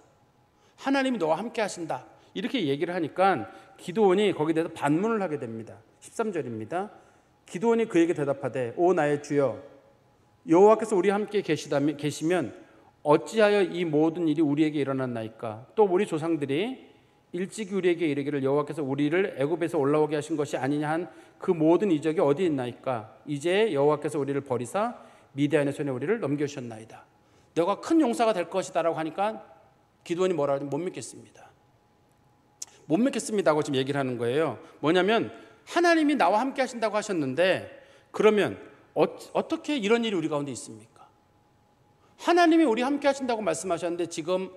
하나님이 너와 함께 하신다. 이렇게 얘기를 하니까 기드온이 거기에 대해서 반문을 하게 됩니다. 13절입니다. 기드온이 그에게 대답하되 오 나의 주여 여호와께서 우리와 함께 계시면 어찌하여 이 모든 일이 우리에게 일어났나이까. 또 우리 조상들이 일찍이 우리에게 이르기를 여호와께서 우리를 애굽에서 올라오게 하신 것이 아니냐 한 그 모든 이적이 어디 있나이까. 이제 여호와께서 우리를 버리사 미디안의 손에 우리를 넘겨주셨나이다. 너가 큰 용사가 될 것이다 라고 하니까 기드온이 뭐라 하면 못 믿겠습니다. 못 믿겠습니다고 지금 얘기를 하는 거예요. 뭐냐면 하나님이 나와 함께 하신다고 하셨는데 그러면 어떻게 이런 일이 우리 가운데 있습니까? 하나님이 우리 함께 하신다고 말씀하셨는데 지금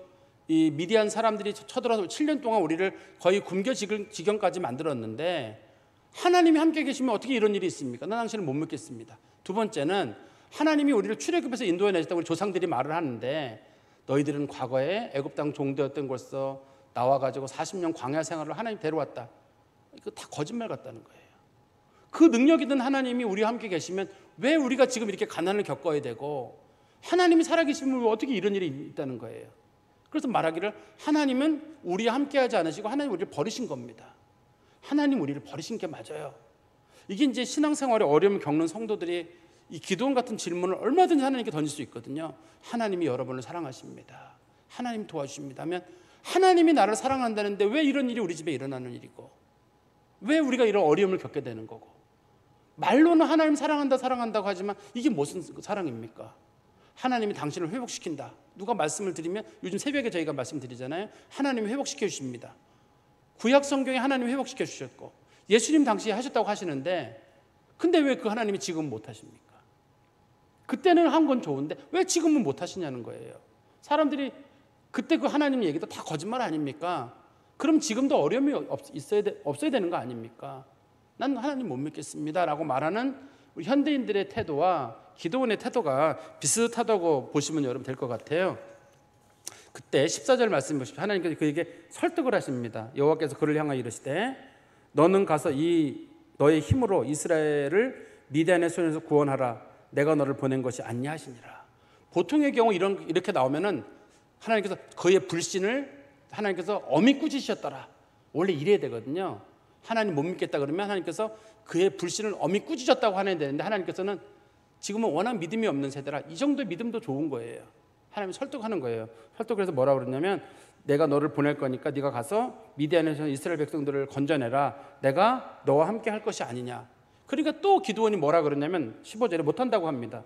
이 미디안 사람들이 쳐들어서 7년 동안 우리를 거의 굶겨 죽을 지경까지 만들었는데 하나님이 함께 계시면 어떻게 이런 일이 있습니까? 난 당신을 못 믿겠습니다. 두 번째는 하나님이 우리를 출애굽에서 인도해내셨다고 우리 조상들이 말을 하는데 너희들은 과거에 애굽 땅 종되었던 곳에서 나와가지고 40년 광야 생활을 하나님 데려왔다. 이거 다 거짓말 같다는 거예요. 그 능력이 든 하나님이 우리와 함께 계시면 왜 우리가 지금 이렇게 가난을 겪어야 되고 하나님이 살아계시면 어떻게 이런 일이 있다는 거예요. 그래서 말하기를 하나님은 우리와 함께하지 않으시고 하나님 우리를 버리신 겁니다. 하나님 우리를 버리신 게 맞아요. 이게 이제 신앙생활에 어려움을 겪는 성도들이 이 기도원 같은 질문을 얼마든지 하나님께 던질 수 있거든요. 하나님이 여러분을 사랑하십니다. 하나님 도와주십니다 하면 하나님이 나를 사랑한다는데 왜 이런 일이 우리 집에 일어나는 일이고 왜 우리가 이런 어려움을 겪게 되는 거고 말로는 하나님 사랑한다 사랑한다고 하지만 이게 무슨 사랑입니까? 하나님이 당신을 회복시킨다. 누가 말씀을 드리면 요즘 새벽에 저희가 말씀드리잖아요. 하나님이 회복시켜 주십니다. 구약 성경에 하나님이 회복시켜 주셨고 예수님 당시에 하셨다고 하시는데 근데 왜 그 하나님이 지금 못 하십니까? 그때는 한 건 좋은데 왜 지금은 못 하시냐는 거예요. 사람들이 그때 그 하나님 얘기도 다 거짓말 아닙니까? 그럼 지금도 어려움이 없어야 되는 거 아닙니까? 난 하나님 못 믿겠습니다 라고 말하는 우리 현대인들의 태도와 기도원의 태도가 비슷하다고 보시면 여러분 될 것 같아요. 그때 14절 말씀 보십시오. 하나님께서 그에게 설득을 하십니다. 여호와께서 그를 향하여 이르시되 너는 가서 너의 힘으로 이스라엘을 미디안의 손에서 구원하라. 내가 너를 보낸 것이 아니냐 하시니라. 보통의 경우 이렇게 나오면은 하나님께서 그의 불신을 하나님께서 엄히 꾸짖으셨더라. 원래 이래야 되거든요. 하나님 못 믿겠다 그러면 하나님께서 그의 불신을 엄히 꾸짖었다고 하면 되는데 하나님께서는 지금은 워낙 믿음이 없는 세대라 이 정도의 믿음도 좋은 거예요. 하나님이 설득하는 거예요. 설득을 해서 뭐라고 그러냐면 내가 너를 보낼 거니까 네가 가서 미디안에서 이스라엘 백성들을 건져내라. 내가 너와 함께 할 것이 아니냐. 그러니까 또 기드온이 뭐라 그러냐면 15절에 못한다고 합니다.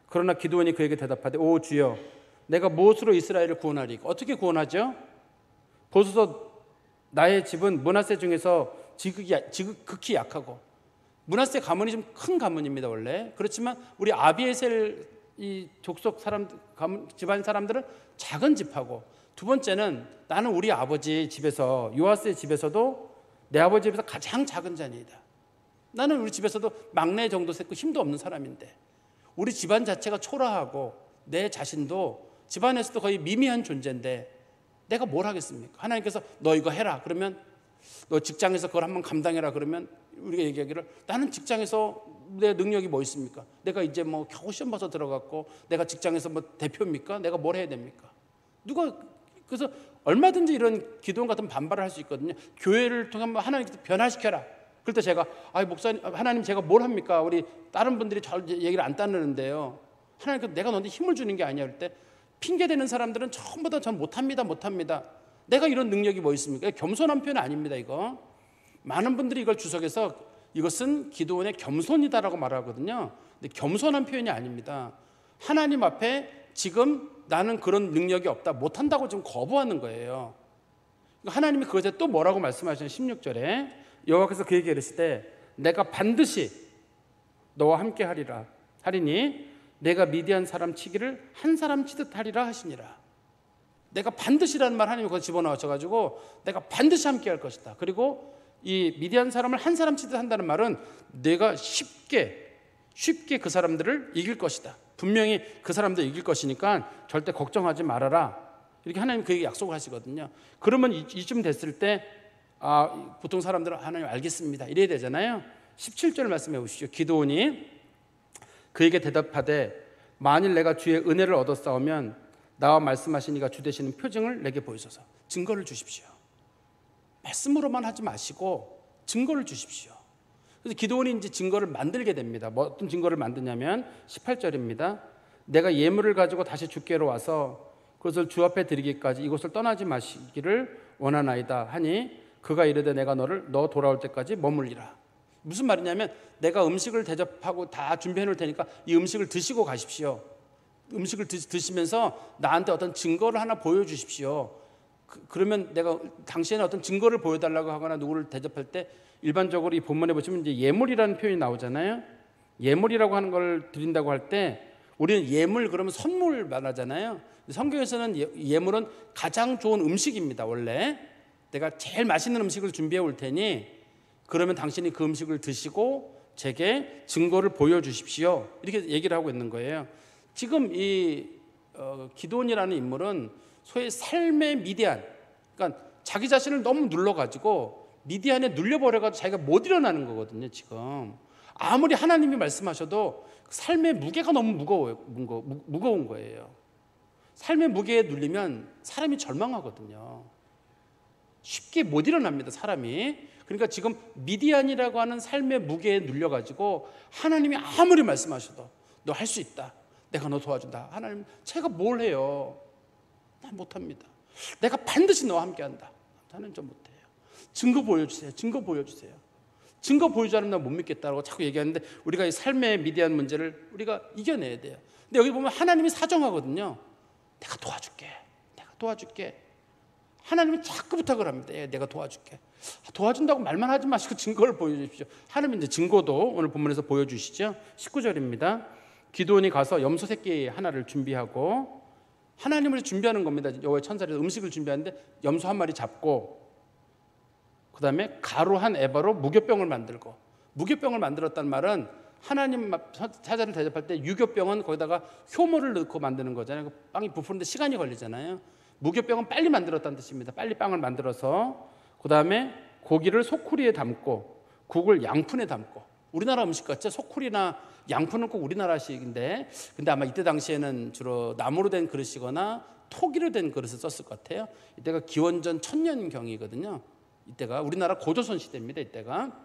그러나 기드온이 그에게 대답하되 오 주여 내가 무엇으로 이스라엘을 구원하리까? 어떻게 구원하죠? 보소서 나의 집은 므낫세 중에서 지극히 약하고 므낫세 가문이 좀 큰 가문입니다 원래. 그렇지만 우리 아비에셀 이 족속 집안 사람들은 작은 집하고 두 번째는 나는 우리 아버지 집에서 요아스의 집에서도 내 아버지 집에서 가장 작은 자녀이다. 나는 우리 집에서도 막내 정도 됐고 힘도 없는 사람인데 우리 집안 자체가 초라하고 내 자신도 집안에서도 거의 미미한 존재인데 내가 뭘 하겠습니까? 하나님께서 너 이거 해라 그러면 너 직장에서 그걸 한번 감당해라 그러면 우리가 얘기하기를 나는 직장에서 내 능력이 뭐 있습니까? 내가 이제 뭐 겨우 시험 봐서 들어갔고 내가 직장에서 뭐 대표입니까? 내가 뭘 해야 됩니까? 그래서 얼마든지 이런 기도원 같은 반발을 할 수 있거든요. 교회를 통해 하나님께서 변화시켜라. 그럴 때 제가 목사님 하나님 제가 뭘 합니까? 우리 다른 분들이 저 얘기를 안 따르는데요. 하나님께서 내가 너한테 힘을 주는 게 아니야. 그럴 때 핑계대는 사람들은 전부 다 전 못합니다. 내가 이런 능력이 뭐 있습니까? 겸손한 표현 아닙니다. 이거 많은 분들이 이걸 주석해서 이것은 기도원의 겸손이다라고 말하거든요. 근데 겸손한 표현이 아닙니다. 하나님 앞에 지금 나는 그런 능력이 없다 못한다고 지금 거부하는 거예요. 하나님이 그것에 또 뭐라고 말씀하시는 16절에 여호와께서 그에게 이르시되 내가 반드시 너와 함께 하리니 내가 미디안 사람 치기를 한 사람 치듯 하리라 하시니라. 내가 반드시라는 말 하나님이 거기 집어넣으셔가지고 내가 반드시 함께 할 것이다. 그리고 이 미디안 사람을 한 사람 치듯 한다는 말은 내가 쉽게 그 사람들을 이길 것이다. 분명히 그 사람들 이길 것이니까 절대 걱정하지 말아라. 이렇게 하나님 그에게 약속을 하시거든요. 그러면 이쯤 됐을 때 보통 사람들은 하나님 알겠습니다 이래야 되잖아요. 17절 말씀해 보시죠. 기드온이 그에게 대답하되 만일 내가 주의 은혜를 얻었사오면 나와 말씀하시니가 주 되시는 표징을 내게 보이소서. 증거를 주십시오. 말씀으로만 하지 마시고 증거를 주십시오. 그래서 기드온이 이제 증거를 만들게 됩니다. 뭐 어떤 증거를 만드냐면 18절입니다. 내가 예물을 가지고 다시 주께로 와서 그것을 주 앞에 드리기까지 이곳을 떠나지 마시기를 원하나이다 하니 그가 이르되 내가 너 돌아올 때까지 머물리라. 무슨 말이냐면 내가 음식을 대접하고 다 준비해 놓을 테니까 이 음식을 드시고 가십시오. 음식을 드시면서 나한테 어떤 증거를 하나 보여주십시오. 그러면 내가 당신의 어떤 증거를 보여달라고 하거나 누구를 대접할 때 일반적으로 이 본문에 보시면 이제 예물이라는 표현이 나오잖아요. 예물이라고 하는 걸 드린다고 할 때 우리는 예물 그러면 선물 말하잖아요. 성경에서는 예물은 가장 좋은 음식입니다. 원래 내가 제일 맛있는 음식을 준비해 올 테니 그러면 당신이 그 음식을 드시고 제게 증거를 보여주십시오. 이렇게 얘기를 하고 있는 거예요. 지금 이 기드온이라는 인물은 소위 삶의 미디안, 그러니까 자기 자신을 너무 눌러가지고 미디안에 눌려버려가지고 자기가 못 일어나는 거거든요. 지금 아무리 하나님이 말씀하셔도 삶의 무게가 너무 무거운 거예요. 삶의 무게에 눌리면 사람이 절망하거든요. 쉽게 못 일어납니다. 사람이. 그러니까 지금 미디안이라고 하는 삶의 무게에 눌려가지고 하나님이 아무리 말씀하셔도 너 할 수 있다. 내가 너 도와준다. 하나님 제가 뭘 해요? 난 못합니다. 내가 반드시 너와 함께한다. 나는 좀 못해요. 증거 보여주세요. 증거 보여주지 않으면 나 못 믿겠다고 자꾸 얘기하는데 우리가 이 삶의 미디안 문제를 우리가 이겨내야 돼요. 근데 여기 보면 하나님이 사정하거든요. 내가 도와줄게. 내가 도와줄게. 하나님이 자꾸 부탁을 합니다. 내가 도와줄게. 도와준다고 말만 하지 마시고 증거를 보여주십시오. 하나님이 이제 증거도 오늘 본문에서 보여주시죠. 19절입니다. 기드온이 가서 염소 새끼 하나를 준비하고, 하나님을 준비하는 겁니다. 여호와의 천사들이 음식을 준비하는데 염소 한 마리 잡고, 그 다음에 가루 한 에바로 무교병을 만들고, 무교병을 만들었다는 말은 하나님 사자를 대접할 때 유교병은 거기다가 효모를 넣고 만드는 거잖아요. 빵이 부푸는데 시간이 걸리잖아요. 무교병은 빨리 만들었다는 뜻입니다. 빨리 빵을 만들어서 그 다음에 고기를 소쿠리에 담고 국을 양푼에 담고. 우리나라 음식 같죠? 소쿠리나 양푼은 꼭 우리나라식인데, 근데 아마 이때 당시에는 주로 나무로 된 그릇이거나 토기로 된 그릇을 썼을 것 같아요. 이때가 기원전 1000년경이거든요. 이때가 우리나라 고조선 시대입니다. 이때가.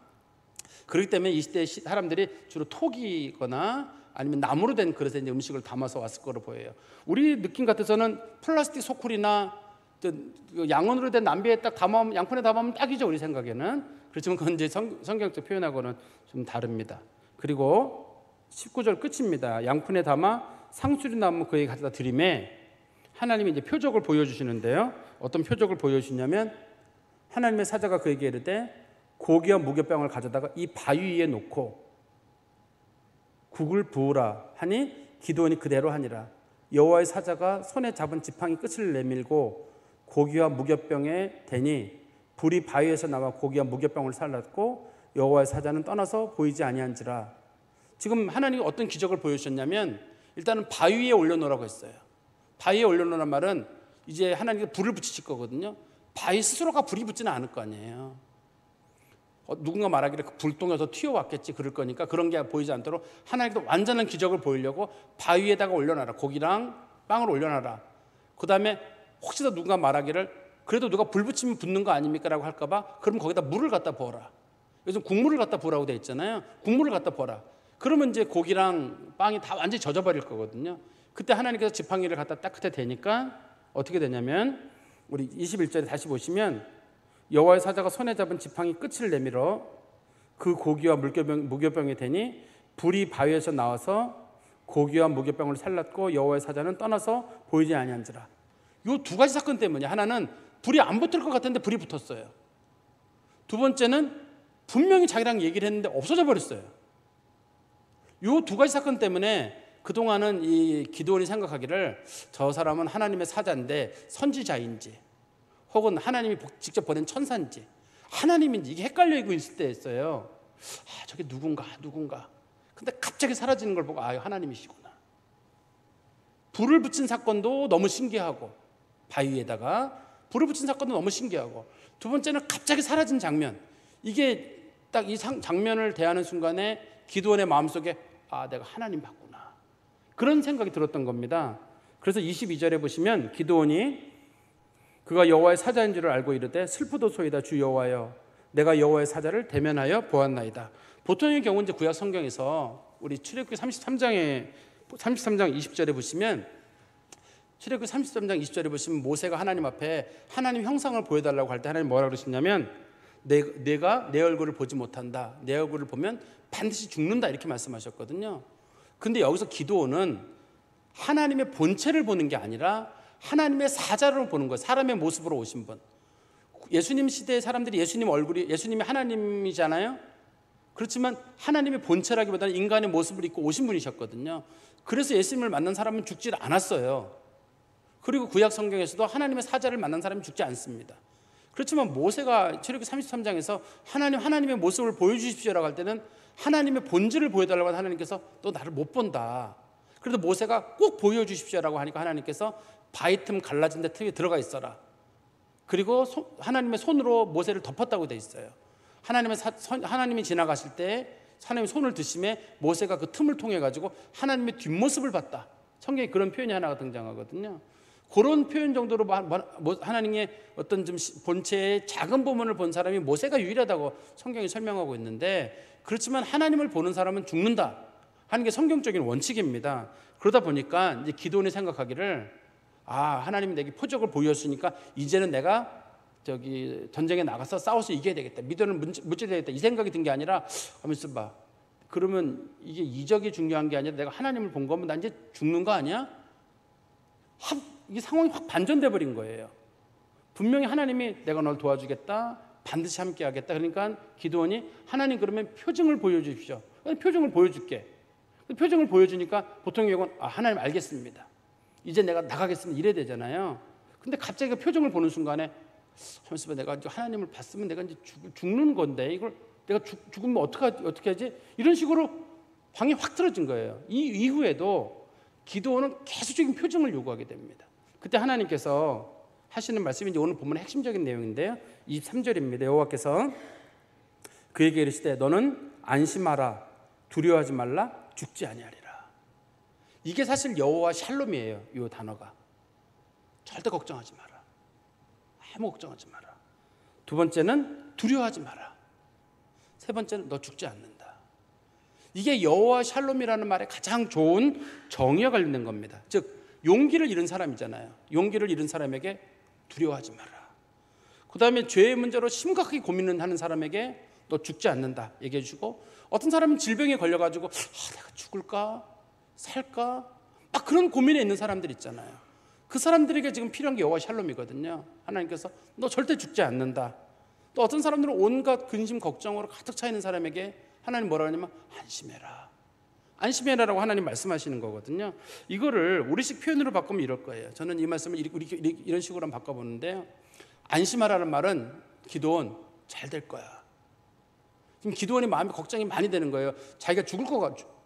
그렇기 때문에 이 시대 사람들이 주로 토기거나 아니면 나무로 된 그릇에 이제 음식을 담아서 왔을 거로 보여요. 우리 느낌 같아서는 플라스틱 소쿠리나 양원으로 된 남비에 딱 담아, 양푼에 담으면 딱이죠, 우리 생각에는. 그렇지만 그건 이제 성경적 표현하고는 좀 다릅니다. 그리고 19절 끝입니다. 양푼에 담아 상수리 나무 그에게 가져다 드리매, 하나님이 이제 표적을 보여주시는데요. 어떤 표적을 보여주시냐면, 하나님의 사자가 그에게 이르되 고기와 무교병을 가져다가 이 바위 위에 놓고 국을 부으라 하니 기드온이 그대로 하니라. 여호와의 사자가 손에 잡은 지팡이 끝을 내밀고 고기와 무교병에 대니 불이 바위에서 나와 고기와 무교병을 살랐고 여호와의 사자는 떠나서 보이지 아니한지라. 지금 하나님이 어떤 기적을 보여주셨냐면, 일단은 바위 위에 올려놓으라고 했어요. 바위 위에 올려놓으란 말은 이제 하나님께 불을 붙이실 거거든요. 바위 스스로가 불이 붙지는 않을 거 아니에요. 누군가 말하기를 그 불똥에서 튀어왔겠지 그럴 거니까 그런 게 보이지 않도록 하나님께서 완전한 기적을 보이려고 바위 위에다가 올려놔라. 고기랑 빵을 올려놔라. 그 다음에 혹시나 누군가 말하기를 그래도 누가 불 붙이면 붙는 거 아닙니까? 라고 할까 봐, 그럼 거기다 물을 갖다 부어라. 요즘 국물을 갖다 부으라고 돼 있잖아요. 국물을 갖다 부어라. 그러면 이제 고기랑 빵이 다 완전히 젖어버릴 거거든요. 그때 하나님께서 지팡이를 갖다 딱 끝에 대니까 어떻게 되냐면, 우리 21절에 다시 보시면, 여호와의 사자가 손에 잡은 지팡이 끝을 내밀어 그 고기와 무교병에 대니 불이 바위에서 나와서 고기와 무교병을 살랐고 여호와의 사자는 떠나서 보이지 아니한지라. 이 두 가지 사건 때문에, 하나는 불이 안 붙을 것 같은데 불이 붙었어요. 두 번째는 분명히 자기랑 얘기를 했는데 없어져 버렸어요. 이 두 가지 사건 때문에 그동안은 이 기드온이 생각하기를 저 사람은 하나님의 사자인데 선지자인지 혹은 하나님이 직접 보낸 천사인지 하나님인지 이게 헷갈리고 있을 때였어요. 저게 누군가. 근데 갑자기 사라지는 걸 보고 하나님이시구나. 불을 붙인 사건도 너무 신기하고, 바위에다가 불을 붙인 사건도 너무 신기하고, 두 번째는 갑자기 사라진 장면. 이게 딱 이 장면을 대하는 순간에 기드온의 마음속에 내가 하나님 봤구나, 그런 생각이 들었던 겁니다. 그래서 22절에 보시면 기드온이 그가 여호와의 사자인 줄을 알고 이르되 슬프도소이다 주 여호와여 내가 여호와의 사자를 대면하여 보았나이다. 보통의 경우 이제 구약 성경에서 우리 출애굽기 33장 20절에 보시면, 출애굽기 33장 20절에 보시면 모세가 하나님 앞에 하나님 형상을 보여달라고 할 때 하나님 뭐라 그러시냐면, 내가 내 얼굴을 보지 못한다, 내 얼굴을 보면 반드시 죽는다, 이렇게 말씀하셨거든요. 근데 여기서 기드온은 하나님의 본체를 보는 게 아니라 하나님의 사자를 보는 거예요. 사람의 모습으로 오신 분. 예수님 시대의 사람들이 예수님이 하나님이잖아요. 그렇지만 하나님의 본체라기보다는 인간의 모습을 입고 오신 분이셨거든요. 그래서 예수님을 만난 사람은 죽지 않았어요. 그리고 구약 성경에서도 하나님의 사자를 만난 사람이 죽지 않습니다. 그렇지만 모세가 출애굽기 33장에서 하나님의 모습을 보여주십시오라고 할 때는 하나님의 본질을 보여달라고 하는 하나님께서 너 나를 못 본다. 그래도 모세가 꼭 보여주십시오라고 하니까 하나님께서 바위 틈 갈라진 데 틈에 들어가 있어라. 그리고 하나님의 손으로 모세를 덮었다고 돼 있어요. 하나님이 지나가실 때 하나님의 손을 드심에 모세가 그 틈을 통해 가지고 하나님의 뒷모습을 봤다. 성경에 그런 표현이 하나가 등장하거든요. 그런 표현 정도로 하나님의 어떤 좀 본체의 작은 부분을 본 사람이 모세가 유일하다고 성경이 설명하고 있는데, 그렇지만 하나님을 보는 사람은 죽는다 하는 게 성경적인 원칙입니다. 그러다 보니까 이제 기드온이 생각하기를 하나님이 내게 표적을 보였으니까 이제는 내가 저기 전쟁에 나가서 싸워서 이겨야 되겠다. 미디안을 무찌르야 되겠다. 이 생각이 든 게 아니라 하면서 봐. 그러면 이게 이적이 중요한 게 아니라 내가 하나님을 본 거면 나 이제 죽는 거 아니야? 이게 상황이 확 반전돼 버린 거예요. 분명히 하나님이 내가 널 도와주겠다. 반드시 함께 하겠다. 그러니까 기드온이 하나님 그러면 표징을 보여주십시오. 표징을 보여줄게. 표징을 보여주니까 보통 경우는 하나님 알겠습니다. 이제 내가 나가겠습니다. 이래야 되잖아요. 근데 갑자기 표징을 보는 순간에 하면서 내가 하나님을 봤으면 내가 이제 죽는 건데 이걸 내가 죽으면 어떻게 하지? 이런 식으로 방이 확 틀어진 거예요. 이 이후에도 기드온은 계속적인 표징을 요구하게 됩니다. 그때 하나님께서 하시는 말씀이 이제 오늘 본문의 핵심적인 내용인데요. 23절입니다. 여호와께서 그에게 이르시되 너는 안심하라 두려워하지 말라 죽지 아니하리라. 이게 사실 여호와 샬롬이에요. 이 단어가. 절대 걱정하지 마라. 아무 걱정하지 마라. 두 번째는 두려워하지 마라. 세 번째는 너 죽지 않는다. 이게 여호와 샬롬이라는 말에 가장 좋은 정의와 관련된 겁니다. 즉 용기를 잃은 사람이잖아요. 용기를 잃은 사람에게 두려워하지 마라. 그 다음에 죄의 문제로 심각하게 고민을 하는 사람에게 너 죽지 않는다 얘기해 주고, 어떤 사람은 질병에 걸려가지고 내가 죽을까 살까 막 그런 고민에 있는 사람들 있잖아요. 그 사람들에게 지금 필요한 게 여호와 샬롬이거든요. 하나님께서 너 절대 죽지 않는다. 또 어떤 사람들은 온갖 근심 걱정으로 가득 차 있는 사람에게 하나님 뭐라 하냐면 안심해라. 안심해라라고 하나님 말씀하시는 거거든요. 이거를 우리식 표현으로 바꾸면 이럴 거예요. 저는 이 말씀을 이런 식으로 한번 바꿔보는데요. 안심하라는 말은 기드온 잘 될 거야. 지금 기드온이 마음에 걱정이 많이 되는 거예요. 자기가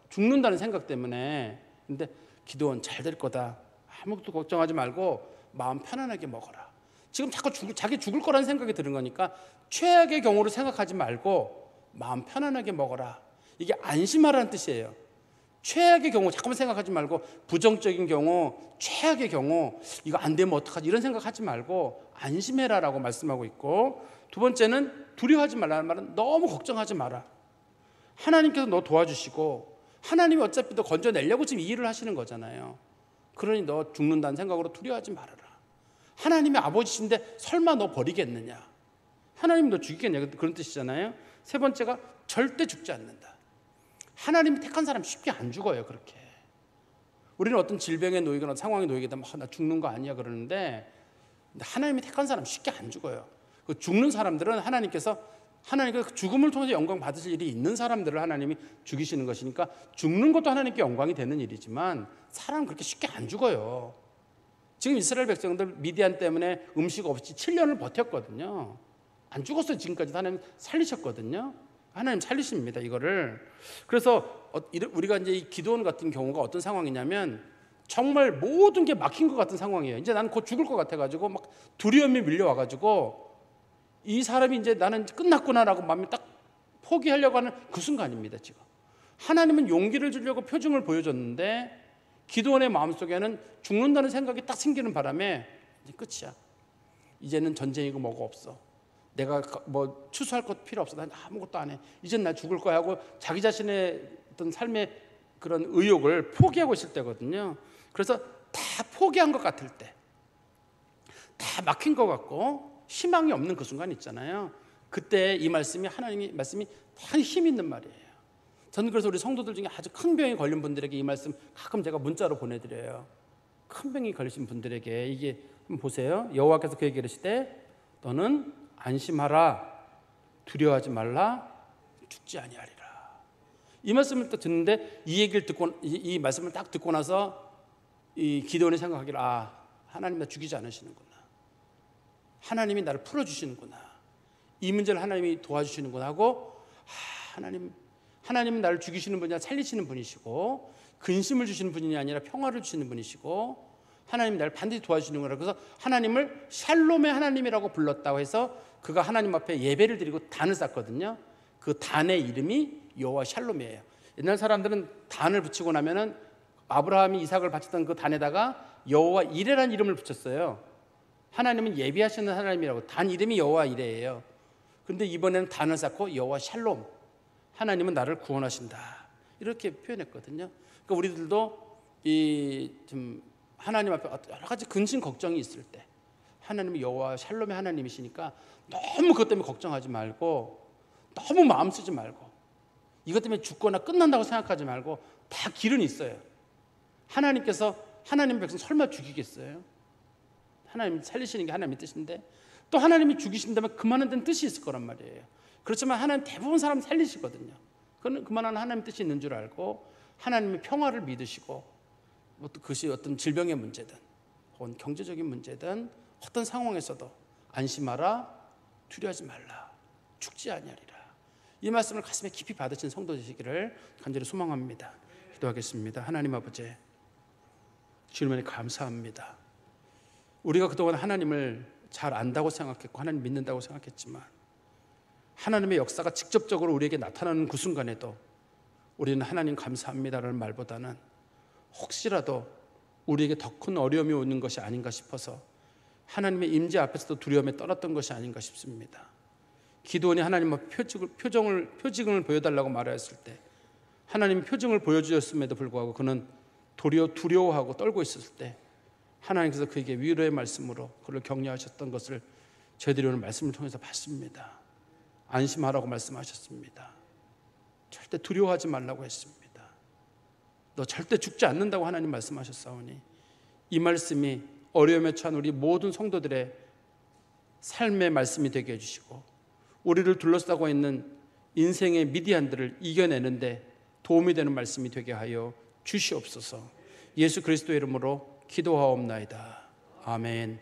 죽는다는 생각 때문에. 근데 기드온 잘 될 거다. 아무것도 걱정하지 말고 마음 편안하게 먹어라. 지금 자꾸 자기 죽을 거라는 생각이 드는 거니까 최악의 경우를 생각하지 말고 마음 편안하게 먹어라. 이게 안심하라는 뜻이에요. 최악의 경우 잠깐만 생각하지 말고 부정적인 경우, 최악의 경우 이거 안 되면 어떡하지 이런 생각하지 말고 안심해라라고 말씀하고 있고, 두 번째는 두려워하지 말라는 말은 너무 걱정하지 마라. 하나님께서 너 도와주시고 하나님이 어차피 너 건져내려고 지금 이 일을 하시는 거잖아요. 그러니 너 죽는다는 생각으로 두려워하지 말아라. 하나님이 아버지신데 설마 너 버리겠느냐, 하나님 너 죽이겠냐, 그런 뜻이잖아요. 세 번째가 절대 죽지 않는다. 하나님이 택한 사람 쉽게 안 죽어요. 그렇게 우리는 어떤 질병에 놓이거나 상황에 놓이게 되면 나 죽는 거 아니야 그러는데, 하나님이 택한 사람 쉽게 안 죽어요. 그 죽는 사람들은 하나님께서 죽음을 통해서 영광 받으실 일이 있는 사람들을 하나님이 죽이시는 것이니까 죽는 것도 하나님께 영광이 되는 일이지만 사람은 그렇게 쉽게 안 죽어요. 지금 이스라엘 백성들 미디안 때문에 음식 없이 7년을 버텼거든요. 안 죽었어요. 지금까지 하나님 살리셨거든요. 하나님 살리십니다, 이거를. 그래서 우리가 이제 이 기드온 같은 경우가 어떤 상황이냐면 정말 모든 게 막힌 것 같은 상황이에요. 이제 나는 곧 죽을 것 같아가지고 막 두려움이 밀려와가지고 이 사람이 이제 나는 끝났구나라고 마음이 딱 포기하려고 하는 그 순간입니다. 지금 하나님은 용기를 주려고 표징을 보여줬는데 기드온의 마음속에는 죽는다는 생각이 딱 생기는 바람에 이제 끝이야. 이제는 전쟁이고 뭐가 없어. 내가 뭐 추수할 것 필요 없어. 난 아무것도 안 해. 이젠 나 죽을 거야 하고 자기 자신의 어떤 삶의 그런 의욕을 포기하고 있을 때거든요. 그래서 다 포기한 것 같을 때, 다 막힌 것 같고 희망이 없는 그 순간 있잖아요. 그때 이 말씀이 하나님의 말씀이 다 힘 있는 말이에요. 저는 그래서 우리 성도들 중에 아주 큰 병이 걸린 분들에게 이 말씀 가끔 제가 문자로 보내드려요. 큰 병이 걸리신 분들에게 이게 한번 보세요. 여호와께서 그에게 이르시되 너는 안심하라 두려워하지 말라 죽지 아니하리라. 이 말씀을 딱 듣는데 이 얘기를 듣고 이 말씀을 딱 듣고 나서 이 기드온이 생각하기를 하나님 나 죽이지 않으시는구나. 하나님이 나를 풀어주시는구나. 이 문제를 하나님이 도와주시는구나 하고 하나님은 나를 죽이시는 분이 아니라 살리시는 분이시고 근심을 주시는 분이 아니라 평화를 주시는 분이시고 하나님이 나를 반드시 도와주시는구나. 그래서 하나님을 샬롬의 하나님이라고 불렀다고 해서 그가 하나님 앞에 예배를 드리고 단을 쌓거든요. 그 단의 이름이 여호와 샬롬이에요. 옛날 사람들은 단을 붙이고 나면은 아브라함이 이삭을 바쳤던 그 단에다가 여호와 이레라는 이름을 붙였어요. 하나님은 예비하시는 하나님이라고. 단 이름이 여호와 이레예요. 그런데 이번에는 단을 쌓고 여호와 샬롬, 하나님은 나를 구원하신다 이렇게 표현했거든요. 그러니까 우리들도 좀 하나님 앞에 여러 가지 근심 걱정이 있을 때 하나님이 여호와 샬롬의 하나님이시니까 너무 그것 때문에 걱정하지 말고, 너무 마음 쓰지 말고, 이것 때문에 죽거나 끝난다고 생각하지 말고, 다 길은 있어요. 하나님께서 하나님 백성 설마 죽이겠어요? 하나님 살리시는 게 하나님의 뜻인데, 또 하나님이 죽이신다면 그만한 데는 뜻이 있을 거란 말이에요. 그렇지만 하나님 대부분 사람 살리시거든요. 그만한 하나님 뜻이 있는 줄 알고 하나님의 평화를 믿으시고, 그것이 어떤 질병의 문제든 혹은 경제적인 문제든 어떤 상황에서도 안심하라, 두려워하지 말라, 죽지 아니하리라. 이 말씀을 가슴에 깊이 받으신 성도 되시기를 간절히 소망합니다. 기도하겠습니다. 하나님 아버지, 주님께 감사합니다. 우리가 그동안 하나님을 잘 안다고 생각했고 하나님 믿는다고 생각했지만, 하나님의 역사가 직접적으로 우리에게 나타나는 그 순간에도 우리는 하나님 감사합니다라는 말보다는 혹시라도 우리에게 더 큰 어려움이 오는 것이 아닌가 싶어서 하나님의 임재 앞에서도 두려움에 떨었던 것이 아닌가 싶습니다. 기드온이 하나님 앞에 표징을 보여달라고 말하였을 때 하나님이 표징을 보여주셨음에도 불구하고 그는 도리어 두려워하고 떨고 있었을 때 하나님께서 그에게 위로의 말씀으로 그를 격려하셨던 것을 저희들이 오늘 말씀을 통해서 봤습니다. 안심하라고 말씀하셨습니다. 절대 두려워하지 말라고 했습니다. 너 절대 죽지 않는다고 하나님 말씀하셨사오니, 이 말씀이 어려움에 처한 우리 모든 성도들의 삶의 말씀이 되게 해주시고, 우리를 둘러싸고 있는 인생의 미디안들을 이겨내는데 도움이 되는 말씀이 되게 하여 주시옵소서. 예수 그리스도의 이름으로 기도하옵나이다. 아멘.